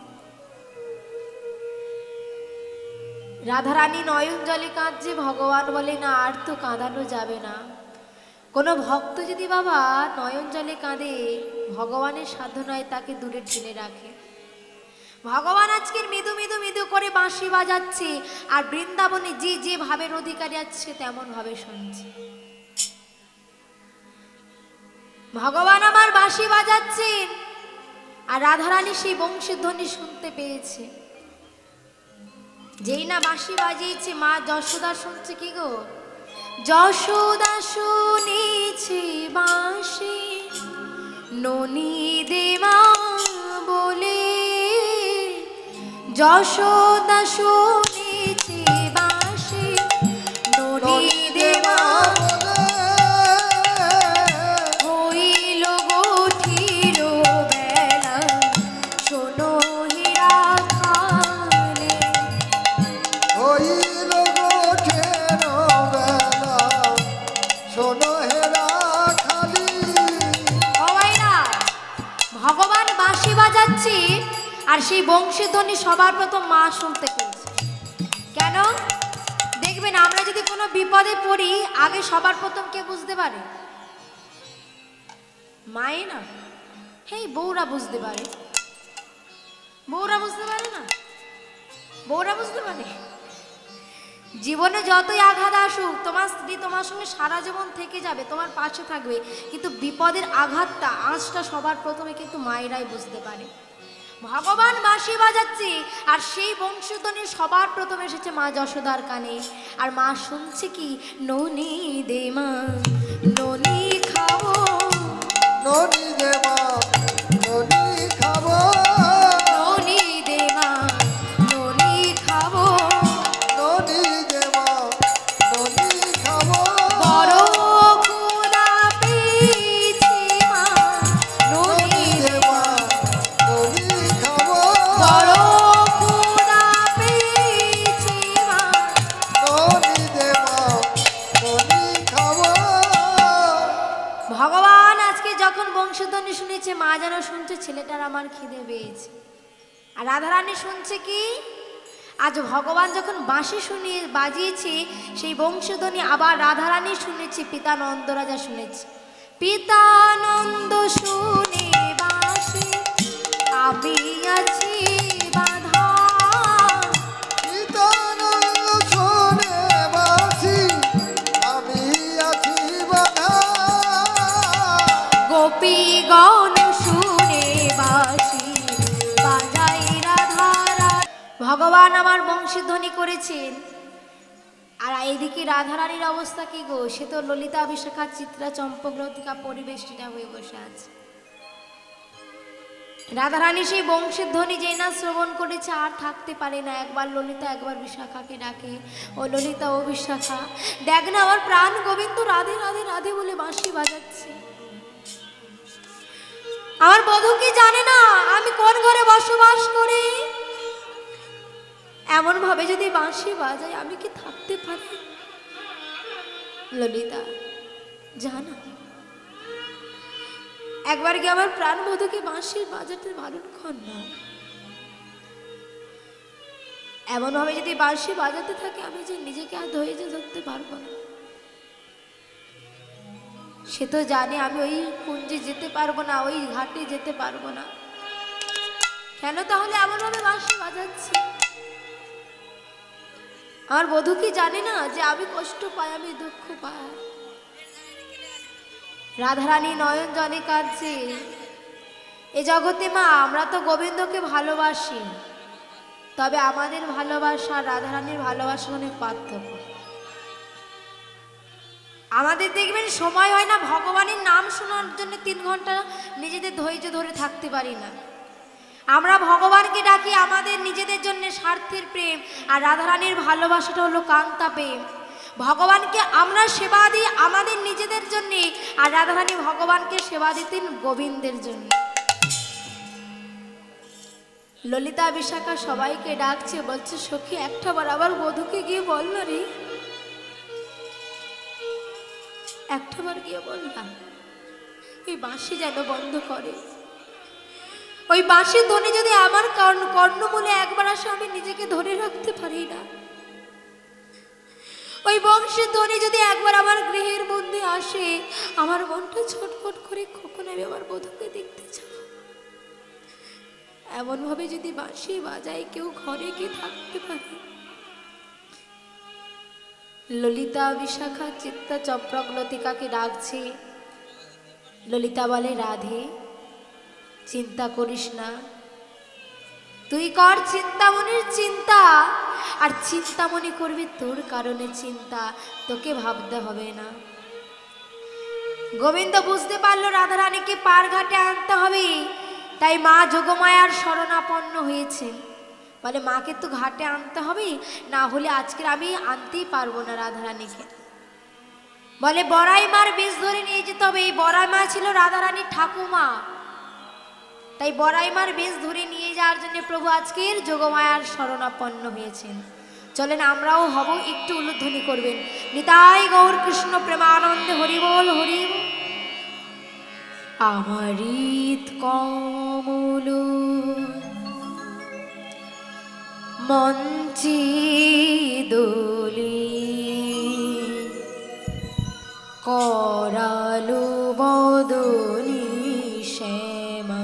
রাধারানী নয়ন জলে কাঁদছে, ভগবান বলে না আর তো কাঁদানো যাবে না। কোনো ভক্ত যদি বাবা নয়ন জলে কাঁদে, ভগবানের সাধ্য নয় তাকে দূরে ঠেলে রাখে। ভগবান আজকের মৃদু মৃদু মৃদু করে বাঁশি বাজাচ্ছে, আর বৃন্দাবনে যে যে ভাবের অধিকারী আছে তেমন ভাবে শুনছে। ভগবান আমার বাঁশি বাজাচ্ছেন, আর রাধারানী সেই বংশীধ্বনি শুনতে পেয়েছে। যেই না বাঁশি বাজিয়েছে, মা যশোদা শুনছে কি গো? যশোদা শুনেছে বাঁশি ননি দেমা বলে, যশোদা শুনেছে বাঁশি ননি দেমা হইল গঠিল বেলা, শোনো হীরা খালে। হইল গোঠের বেলা, শোনো হেরা খালি। ও ভাইরা, ভগবান বাঁশি বাজাচ্ছে, আর সেই বংশীধ্বনি সবার প্রথম মা শুনতে পেয়েছে। কেন? দেখবেন আমরা যদি কোনো বিপদে পড়ি, আগে সবার প্রথম কে বুঝতে পারে? মায়ে না, হেই বউরা বুঝতে পারে। বউরা বুঝতে পারে না? বউরা বুঝতে পারে। জীবনে যতই আঘাত আসুক, তোমার স্ত্রী তোমার সঙ্গে সারা জীবন থেকে যাবে, তোমার পাশে থাকবে, কিন্তু বিপদের আঘাতটা, আঁচটা সবার প্রথমে কিন্তু মায়েরাই বুঝতে পারে। ভগবান বাঁশি বাজাচ্ছে, আর সেই বংশধ্বনি সবার প্রথম এসেছে মা যশোদার কানে। আর মা শুনছে কি? ননি দে মা ননি খাবো, ননি দেবা ননি খাবো, ননি দে মা ননি খাবো, ননি দেবা ননি খাবো। বড় ক্ষুধা পেয়েছে মা ননি দে মা, ননি খাবো, বড় ক্ষুধা পেয়েছে মা। ননি দেবা ননি খাবো। ভগবান আজকে যখন বংশধ্বনি শুনেছে, মা যেন শুনছে ছেলেটার আমার খিদে পেয়েছে। আর রাধারানী শুনছে কি? আজ ভগবান যখন বাঁশি শুনিয়ে বাজিয়েছে, সেই বংশধ্বনি আবার রাধারানী শুনেছে, পিতা নন্দরাজা শুনেছে। পিতা নন্দ শুনে বাঁশি আমি আছি বাধা, নিতানন্দ শোনে বাঁশি আমি আছি বাধা। গোপীগণ শুনে বাঁশি বাজাই রাধারা। ভগবান আমার বংশীধ্বনি করেছেন, আর এদিকে রাধারানীর অবস্থা কি গো? সে তো ললিতা বিশাখা চিত্রা চম্পক লতিকা পরিবেষ্টিতা হয়ে বসে আছে। রাধারানী সেই বংশীধ্বনি যেই না শ্রবণ করেছে, আর থাকতে পারে না। একবার ললিতা একবার বিশাখাকে ডাকে, ও ললিতা ও বিশাখা, দেখ না আমার প্রাণ গোবিন্দ রাধে রাধে রাধে বলে বাঁশি বাজাচ্ছে। আমার বধূ কি জানে না আমি কোন ঘরে বসবাস করি? এমন ভাবে যদি বাঁশি বাজায়, আমি কি থাকতে পারি? ললিতা জানো, একবার কি আমার প্রাণ বধূকে বাঁশি বাজাতে বারণ কর না। এমন ভাবে যদি বাঁশি বাজাতে থাকে, আমি যে নিজেকে আর ধৈর্য ধরতে পারবো না। সে তো জানে আমি ওই কুঞ্জে যেতে পারবো না, ওই ঘাটে যেতে পারবো না। কেন তাহলে এমন ভাবে বাঁশি বাজাচ্ছে? আমার বধূ কি জানে না যে আমি কষ্ট পাই, আমি দুঃখ পাই? রাধারানী নয়ন জলে কাঁদছে। এ জগতে মা আমরা তো গোবিন্দকে ভালোবাসি, তবে আমাদের ভালোবাসা রাধারানীর ভালোবাসার অনেক পার্থক্য। আমাদের দেখবেন সময় হয় না ভগবানের নাম শোনার জন্য 3 ঘন্টা নিজেদের ধৈর্য ধরে থাকতে পারি না। আমরা ভগবানকে ডাকি আমাদের নিজেদের জন্য স্বার্থের প্রেম, আর রাধারানীর ভালোবাসাটা হলো কান্তা প্রেম। ভগবানকে আমরা সেবা দিই আমাদের নিজেদের জন্যে, আর রাধারানী ভগবানকে সেবা দিতেন গোবিন্দের জন্য। ললিতা বিশাখা সবাইকে ডাকছে, বলছে সখী একটাবার আবার বধূকে গিয়ে বল না রে, একটাবার গিয়ে বল না, ওই বাঁশি যেন বন্ধ করে। ওই বাঁশির ধ্বনি যদি আমার কর্ণমূলে একবার আসে, আমি নিজেকে ধরে রাখতে পারি না। ওই বংশের ধ্বনি যদি একবার আমার গৃহের মধ্যে আসে, আমার মনটা ছটফট করে, কখন আমি আমার বধূকে দেখতে যাব। এমন ভাবে যদি বাঁশি বাজায়, কেউ ঘরে গিয়ে থাকতে পারে। ললিতা বিশাখা চিত্তা চম্পক লতিকাকে ডাকছে। ললিতা বলে, রাধে চিন্তা করিস না, তুই কর চিন্তামণির চিন্তা, আর চিন্তামণি করবি তোর কারণে চিন্তা, তোকে ভাবতে হবে না। গোবিন্দ বুঝতে পারলো রাধারানীকে পার ঘাটে আনতে হবে, তাই মা যোগমায়ার শরণাপন্ন হয়েছে। বলে মাকে তো ঘাটে আনতে হবে, না হলে আজকে আমি আনতেই পারবো না রাধারানীকে। বলে বড়াই মার বেশ ধরে নিয়ে যেতে হবে। এই বড়াই মা ছিল রাধারানীর ঠাকুমা, তাই বড়াই মার বেশ ধরে নিয়ে যাওয়ার জন্য প্রভু আজকের যোগমায়ার শরণাপন্ন হয়েছেন। চলেন আমরাও হব, একটু উলুধ্বনি করবেন। নিতাই গৌর কৃষ্ণ প্রেমানন্দে হরি বল হরি বল। আমারিত কমল মঞ্চে দোলে, করালো বদনী শ্যামা,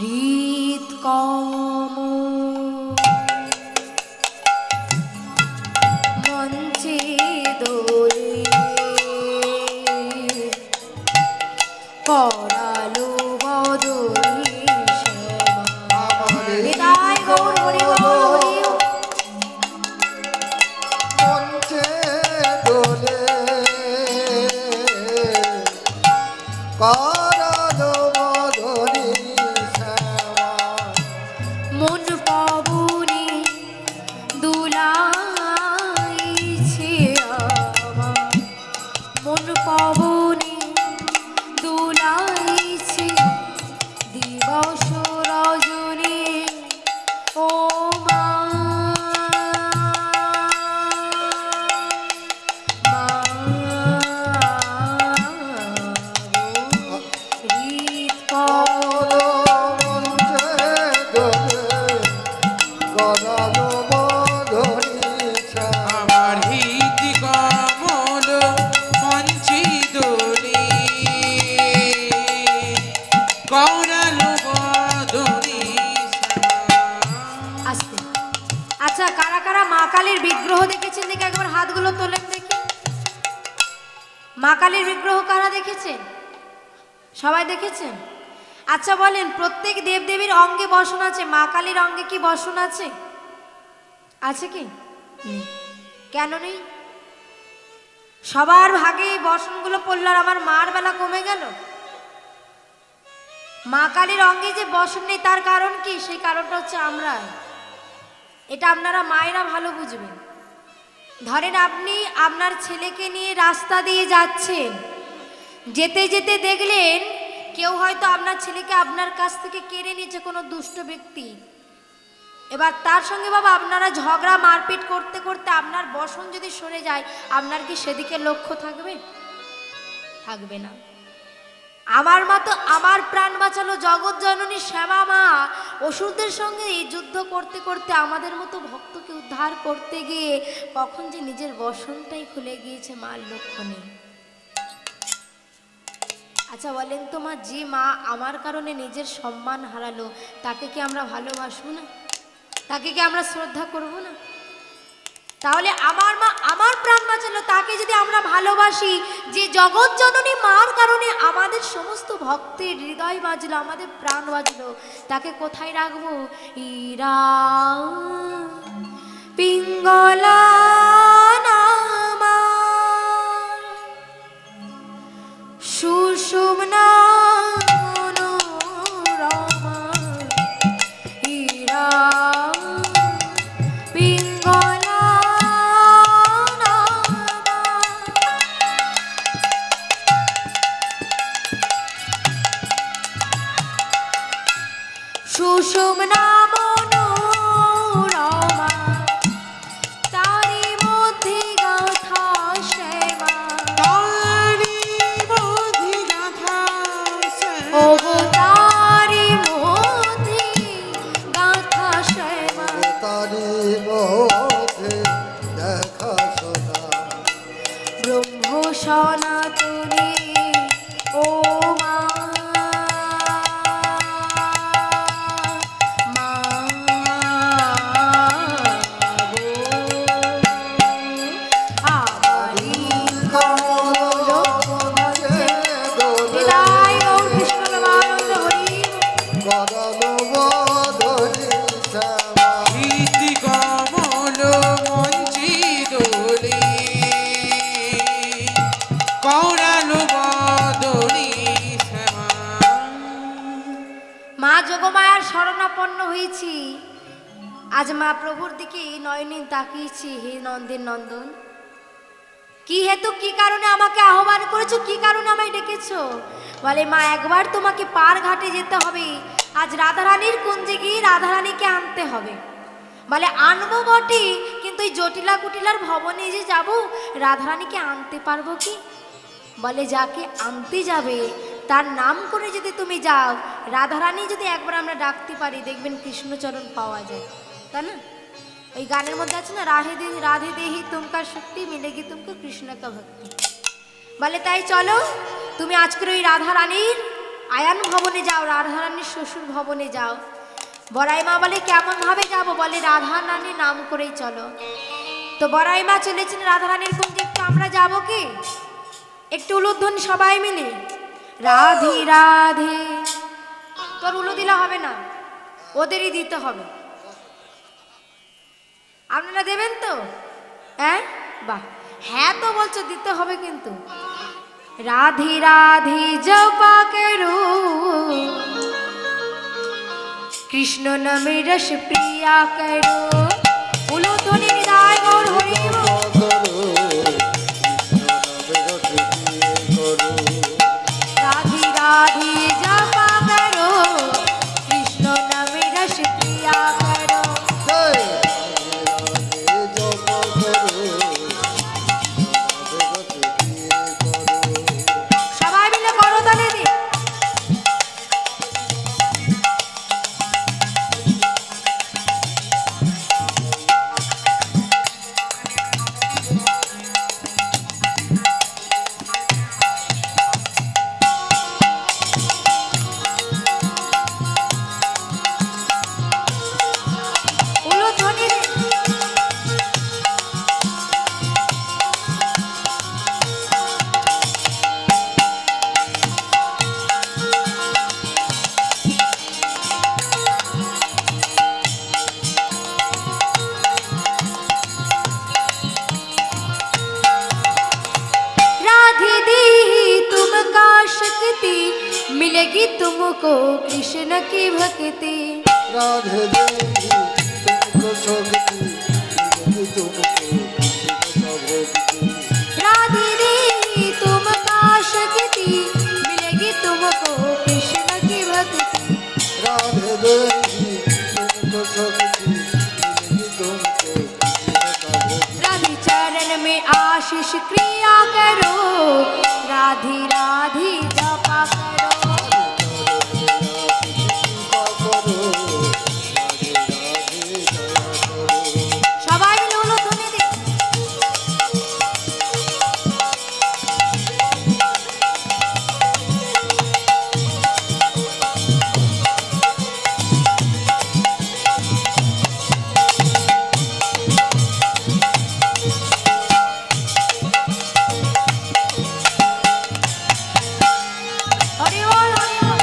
হৃদ কমল মঞ্চে দোলে, করালো বদনী শ্যামা। নিতাই গৌর হরি বল হরি বল। মঞ্চে দোলে করালো বদনী শ্যামা, মন পাবনি দুলাইছে আমার, মন পাবনি দুলাইছে দিবস রজনী। ও মা মা হৃদ কমল মঞ্চে দোলে করালো বদনী শ্যামা। আমার হৃদ কমল মঞ্চে দোলে, করালো বদনী শ্যামা। আসতে। আচ্ছা, কারা কারা মা কালীর বিগ্রহ দেখেছেন? দেখে একবার হাতগুলো তোলেন দেখি। মা কালীর বিগ্রহ কারা দেখেছেন? সবাই দেখেছেন? আচ্ছা বলেন, প্রত্যেক দেবদেবীর অঙ্গে বসন আছে, মা কালীর অঙ্গে কি বসন আছে? আছে কি? নেই। কেন নেই? সবার ভাগে এই বসনগুলো পড়লো, আর আমার মার বেলা কমে গেল। মা কালীর অঙ্গে যে বসন নেই, তার কারণ কি? সেই কারণটা হচ্ছে আমরা। এটা আপনারা মায়েরা ভালো বুঝবেন। ধরেন আপনি আপনার ছেলেকে নিয়ে রাস্তা দিয়ে যাচ্ছেন, যেতে যেতে দেখলেন কেউ হয়তো আপনার ছেলেকে আপনার কাছ থেকে কেড়ে নিয়েছে, কোনো দুষ্ট ব্যক্তি। এবার তার সঙ্গে বাবা আপনারা ঝগড়া মারপিট করতে করতে আপনার বসন যদি সরে যায়, আপনার কি সেদিকে লক্ষ্য থাকবে? থাকবে না। আমার মা তো আমার প্রাণ বাঁচালো, জগৎ জননী শ্যামা মা অসুরদের সঙ্গে এই যুদ্ধ করতে করতে আমাদের মতো ভক্তকে উদ্ধার করতে গিয়ে কখন যে নিজের বসনটাই খুলে গিয়েছে, মার লক্ষ্য নেই। আচ্ছা বলেন তো মা, যে মা আমার কারণে নিজের সম্মান হারালো, তাকে কি আমরা ভালোবাসবো না? তাকে কি আমরা শ্রদ্ধা করব না? তাহলে আমার মা আমার প্রাণ বাঁচালো, তাকে যদি আমরা ভালোবাসি, যে জগৎ জননী মার কারণে আমাদের সমস্ত ভক্তের হৃদয় বাজলো, আমাদের প্রাণ বাজলো, তাকে কোথায় রাখবো? ইরা পিঙ্গলা নামা সুষুম্না মনোরমা, ইরা পিঙ্গলা নামা। সুষুম্না যমুনা মনোরমা তারি মধ্যে গাথা শ্যামা তারি মধ্যে গাথা শ্যামা। ওগো তারি মধ্যে গাথা শ্যামা তারি মধ্যে দেখা শোনা ব্রহ্ম সনাতনী ও মা মা গো আমারি কমল মঞ্চে দোলে বিদায় গৌর কৃষ্ণ প্রেমানন্দ হরি করল বদরি শ্যামা প্রীতি কমল মঞ্চে দোলে কৌরালো বদরি শ্যামা। মা যোগমায়ার শরণাপন্ন হয়েছি আজ মা প্রভুর দিকে নয়নে তাকিয়েছি হে নন্দের নন্দন কি হেতু কি কারণে আমাকে আহ্বান করেছো কি কারণে আমায় ডেকেছো বলে মা একবার তোমাকে পার ঘাটে যেতে হবে আজ রাধারানীর কুঞ্জে গিয়ে রাধারানীকে আনতে হবে বলে আনবো বটে কিন্তু এই জটিলা কুটিলার ভবনে যে যাব রাধারানীকে আনতে পারবো কি বলে যাকে আনতে যাবে তার নাম করে যদি তুমি যাও রাধারানী যদি একবার আমরা ডাকতে পারি দেখবেন কৃষ্ণচরণ পাওয়া যায় তাই না ওই গানের মধ্যে আছে না রাধে দেহি তুমকার শক্তি মিলেগি তুমকো কৃষ্ণ কা ভক্তি বলে তাই চলো তুমি আজকের ওই রাধারানীর আয়ান ভবনে যাও রাধারানীর শ্বশুর ভবনে যাও বড়াই মা বলে কেমন ভাবে যাব বলে রাধারানীর নাম করেই চলো তো বড়াই মা চলেছেন রাধারানীর কুঞ্জে একটু আমরা যাব কি একটু উলুধ্বনি সবাই মিলে রাধে রাধে তোর উলু দিলে হবে না ওদেরই দিতে হবে আপনারা দেবেন তো হ্যাঁ বাহ হ্যাঁ তো বলছো দিতে হবে কিন্তু রাধে রাধে জপা করো কৃষ্ণ নামে রস প্রিয়া করো উলুধ্বনি হৃদয় গৌর হরি রাধে রাধে জপা করো কৃষ্ণ নামে রস প্রিয়া করো সবাই মিলে করো তাহলে দি উলুধ্বনি দি। राधे देही तुमका शक्ति मिलेगी तुमको कृष्ण की भक्ति राधे देवी तुमको शक्ति मिलेगी तुमको कृष्ण का भक्ति राधे देही तुमका शक्ति मिलेगी तुमको कृष्ण की भक्ति राधे देवी तुमको शक्ति मिलेगी तुमको कृष्ण का भक्ति राधे चरण में आशीष क्रिया करो राधे राधे जपा करो সবাই মিলে উলুধ্বনি দি হরি বল হরি বল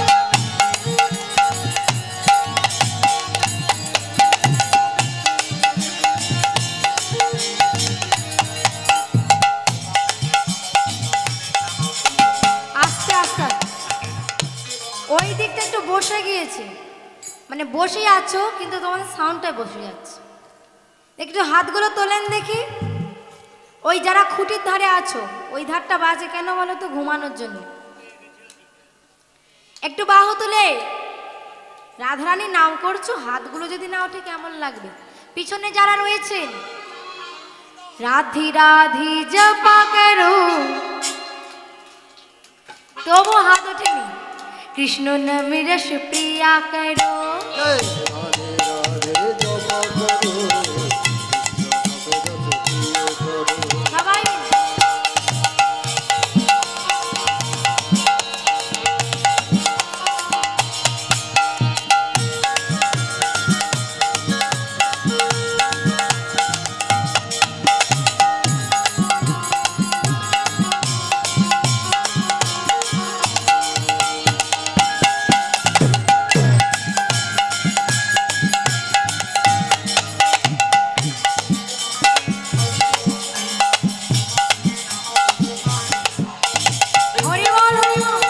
আস্তে আস্তে ওই দিকটা একটু বসে গিয়েছে মানে বসেই আছো কিন্তু তোমাদের সাউন্ডটা বসে যাচ্ছে একটু হাতগুলো তোলেন দেখি ওই যারা খুঁটির ধারে আছো ওই ধারটা বাজে কেন বলো তো ঘুমানোর জন্য একটু বাহু তুলে রাধারানীর নাম করছো, হাতগুলো যদি না ওঠে কেমন লাগবে? পিছনে যারা রয়েছেন, রাধি রাধি জপা করো, তবু হাত ওঠেনি। কৃষ্ণ নাম রস প্রিয়া করো। জয় রাধে রাধে জপা করো, সবাই মিলে। হরি বল, হরি বল।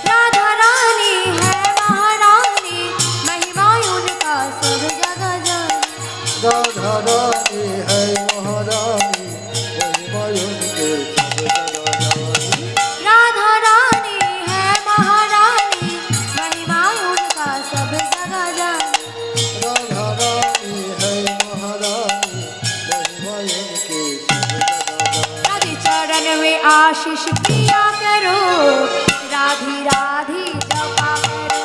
राधा रानी है महारानी, महिमा उनका सब जगह जाने। राधा रानी है महारानी, महिमा उनके सब जगह जानी। राधा रानी है महारानी, महिमा उनका सब जगह जाने। राधा रानी है महारानी, महिमा उनके सब जगह जानी। राधे चरण में आशीष प्रिया करो, राधी राधी जपा करो।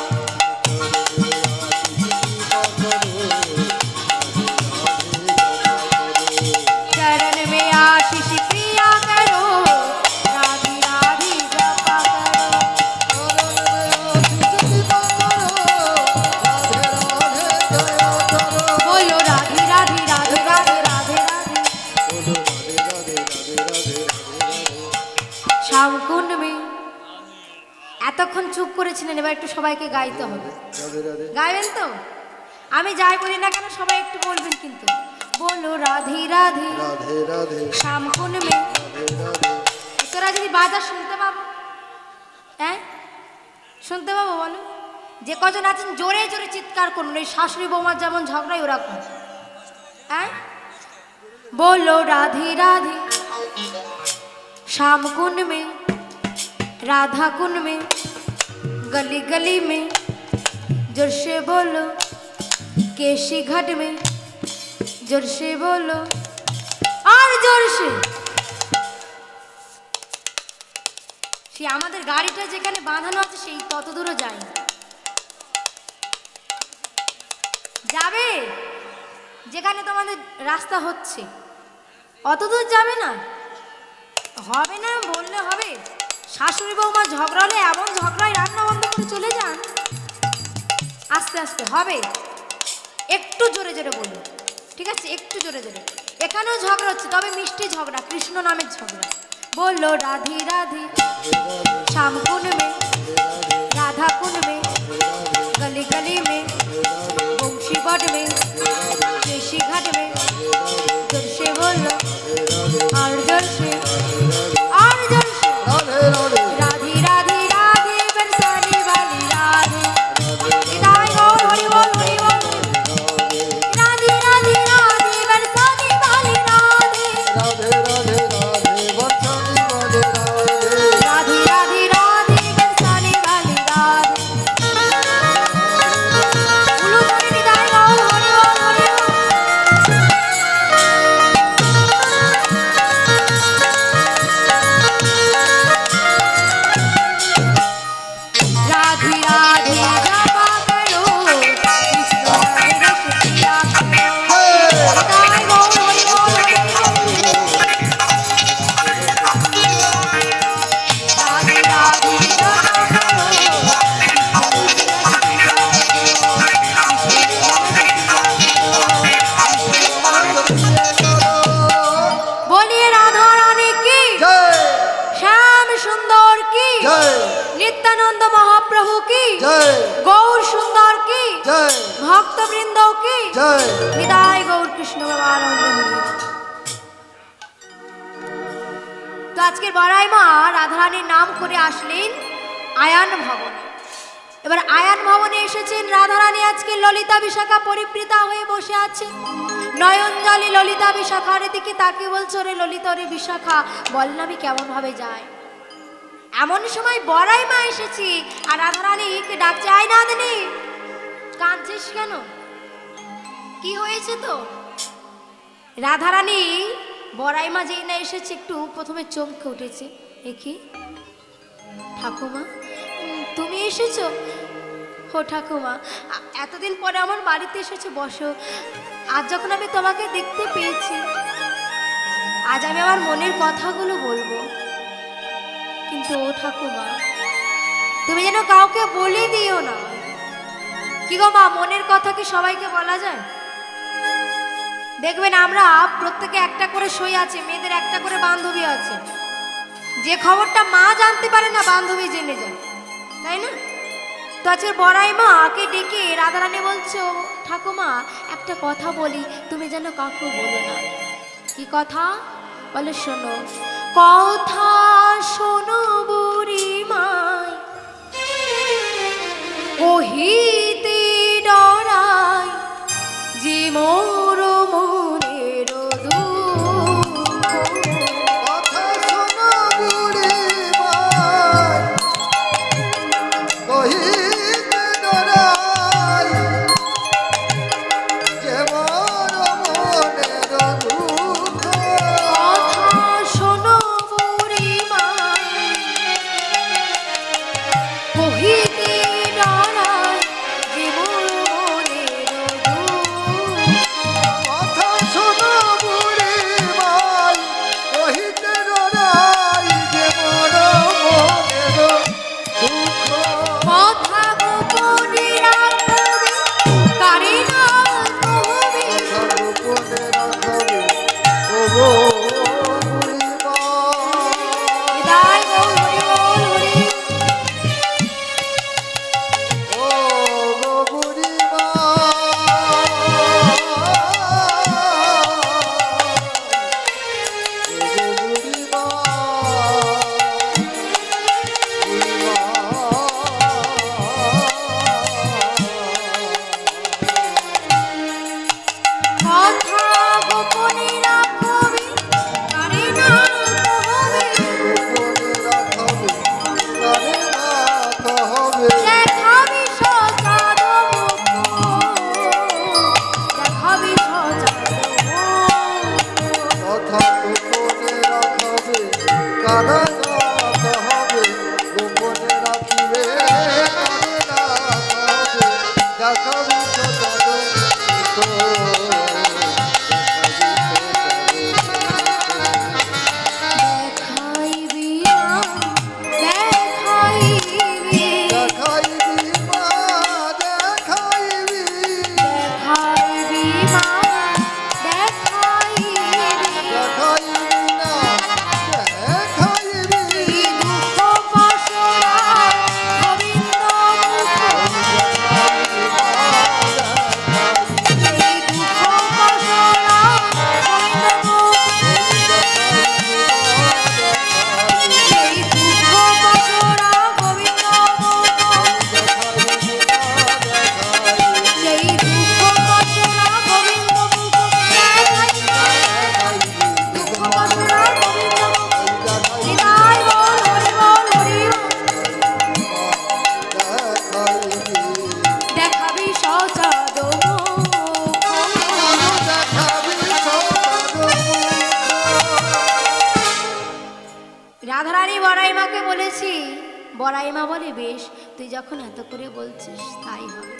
चरण में आशीष प्रिया करो, राधी राधी जपा करो। बोलो राधी राधी राधे राधे राधे राधे। শ্যামকুণ্ড মে এতক্ষণ চুপ করেছিলেন, এবার একটু সবাইকে গাইতে হবে। গাইবেন তো? আমি যাই বলি না কেন সবাই একটু বলবেন কিন্তু। বলো রাধে রাধে রাধে রাধে শ্যামকুণ্ড মে। রাধে রাধে তোরা যদি বাজা শুনতে পাবো, হ্যাঁ শুনতে পাবো? বলো, যে কজন আছেন জোরে জোরে চিৎকার করুন, ওই শাশুড়ি বৌমার যেমন ঝগড়াই ওরকম। হ্যাঁ बोलो राधे राधे श्याम कुंड में राधा कुंड में गली गली में जोर से बोलो केशी घाट में जोर से बोलो और जोर से সে আমাদের গাড়িটা যেখানে বাঁধানো আছে সেই তত দূরও যায় না, যাবে যেখানে তোমাদের রাস্তা হচ্ছে অত দূর যাবে না, হবে না বললে হবে। শাশুড়ি বৌমা ঝগড়া হলে এমন ঝগড়ায় রান্না বন্ধ করে চলে যান, আস্তে আস্তে হবে, একটু জোরে জোরে বলুন, ঠিক আছে? একটু জোরে জোরে। এখানেও ঝগড়া হচ্ছে, তবে মিষ্টি ঝগড়া, কৃষ্ণ নামের ঝগড়া। बोलो राधे राधे श्याम कुंड में राधा कुंड में गली गली में बंशी बट में केशी घाट में जोर से बोलो और जोर से और जोर से राधे राधे राधे बरसाने वाली राधे निताई गौर हरि बोल राधे राधे राधे बरसाने वाली राधे राधे राधे राधे बरसाने वाली राधे उलू बोले निताई गौर हरि बोल राधे राधे जपा करो कृष्ण नाम रस पिया करो निताई गौर हरि बोल राधे राधे जपा करो बोलिए राधा रानी की जय श्याम सुंदर की जय नित्यानंद महाप्रभु की जय गौर सुंदर की जय भक्त वृंदों की जय निताई गौर कृष्ण भगवानंद हरि। তো আজকের বড়াই মা রাধারানীর নাম করে আসলেন আয়ান ভবনে। এবার আয়ান ভবনে এসেছেন রাধারানী, আজকে ললিতা বিশাখা পরিবৃতা হয়ে বসে আছে। নয়ন জলে ললিতা বিশাখার দিকে তাকে বলছো, রে ললিতা রে বিশাখা বল না আমি কেমন ভাবে যাই। এমন সময় বড়াই মা এসেছি আর রাধারানীকে ডাকছে, আয় না দিনি, কাঁদছিস কেন, কি হয়েছে তো? রাধারানী বড়াই মা যেই না এসেছে একটু প্রথমে চমকে উঠেছে, দেখি ঠাকুমা তুমি এসেছো? ও ঠাকুমা, এতদিন পরে আমার বাড়িতে এসেছো, বসো। আজ যখন আমি তোমাকে দেখতে পেয়েছি, আজ আমি আমার মনের কথাগুলো বলবো, কিন্তু ও ঠাকুমা তুমি যেন কাউকে বলে দিও না। কি গো মা, মনের কথা কি সবাইকে বলা যায়? দেখবেন আমরা প্রত্যেকে একটা করে সই আছে, মেয়েদের একটা করে বান্ধবী আছে, যে খবরটা মা জানতে পারে না বান্ধবী জেনে যায়, তাই না? তো আজকে বড়াই মাকে ডেকে রাধারানী বলছো, ঠাকুমা একটা কথা বলি, তুমি যেন কাউকে বলো না। কি কথা? বলে শোনো, কথা শোনো বুড়ি মাই, কহিতে ডরাই যে মোর মনের দুঃখ। কথা শোনো বুড়ি মাই, কহিতে ডরাই যে মোর মনের দুঃখ। কথা শোনো বুড়ি মাই, কহিতে ডরাই যে মোর মনের দুঃখ। কথা শোনো বুড়ি মাই, কহিতে ডরাই যে মোর মনের দুঃখ। কথা গোপনে রাখবে, কারে না কহবে। কথা গোপনে রাখবে, ওগো বুড়ি মাই। বিদায় গো হরি বল হরি। ওগো বুড়ি মাই, ওগো বুড়ি কথা গোপনে রাখবে, কারে না কহবে। গোপনে রাখবে, কারে না কহবে। দেখাবি সজাদ মুখ, দেখাবি সজাদ মুখ। কথা গোপনে রাখবে, কারে না কহবে। গোপনে রাখিবে, কারে না কহবে। দেখাবি তো জানো তো, দেখাইবি না, দেখাইবি, দেখাইবি মা, দেখাইবি। দেখাইবি মা, দেখাইবি। দেখাইবি না, দেখাইবি। এই দুঃখ বাসনা গোবিন্দ মুখ, দেখাইবি মা, দেখাইবি। এই দুঃখ বাসনা গোবিন্দ মুখ, এই দুঃখ বাসনা গোবিন্দ মুখ, সেই দুঃখ বাসনা গোবিন্দ মুখ, দেখাইবি দুঃখ বাসনা গোবিন্দ মুখ। বিদায় বল হরি বল হরি বল। দেখাবি সজাদ মুখ। রাধারানী বড়াই মাকে বলেছি, বড়াই মা বলে বেশ, তুই যখন এত করে বলছিস তাই হবে।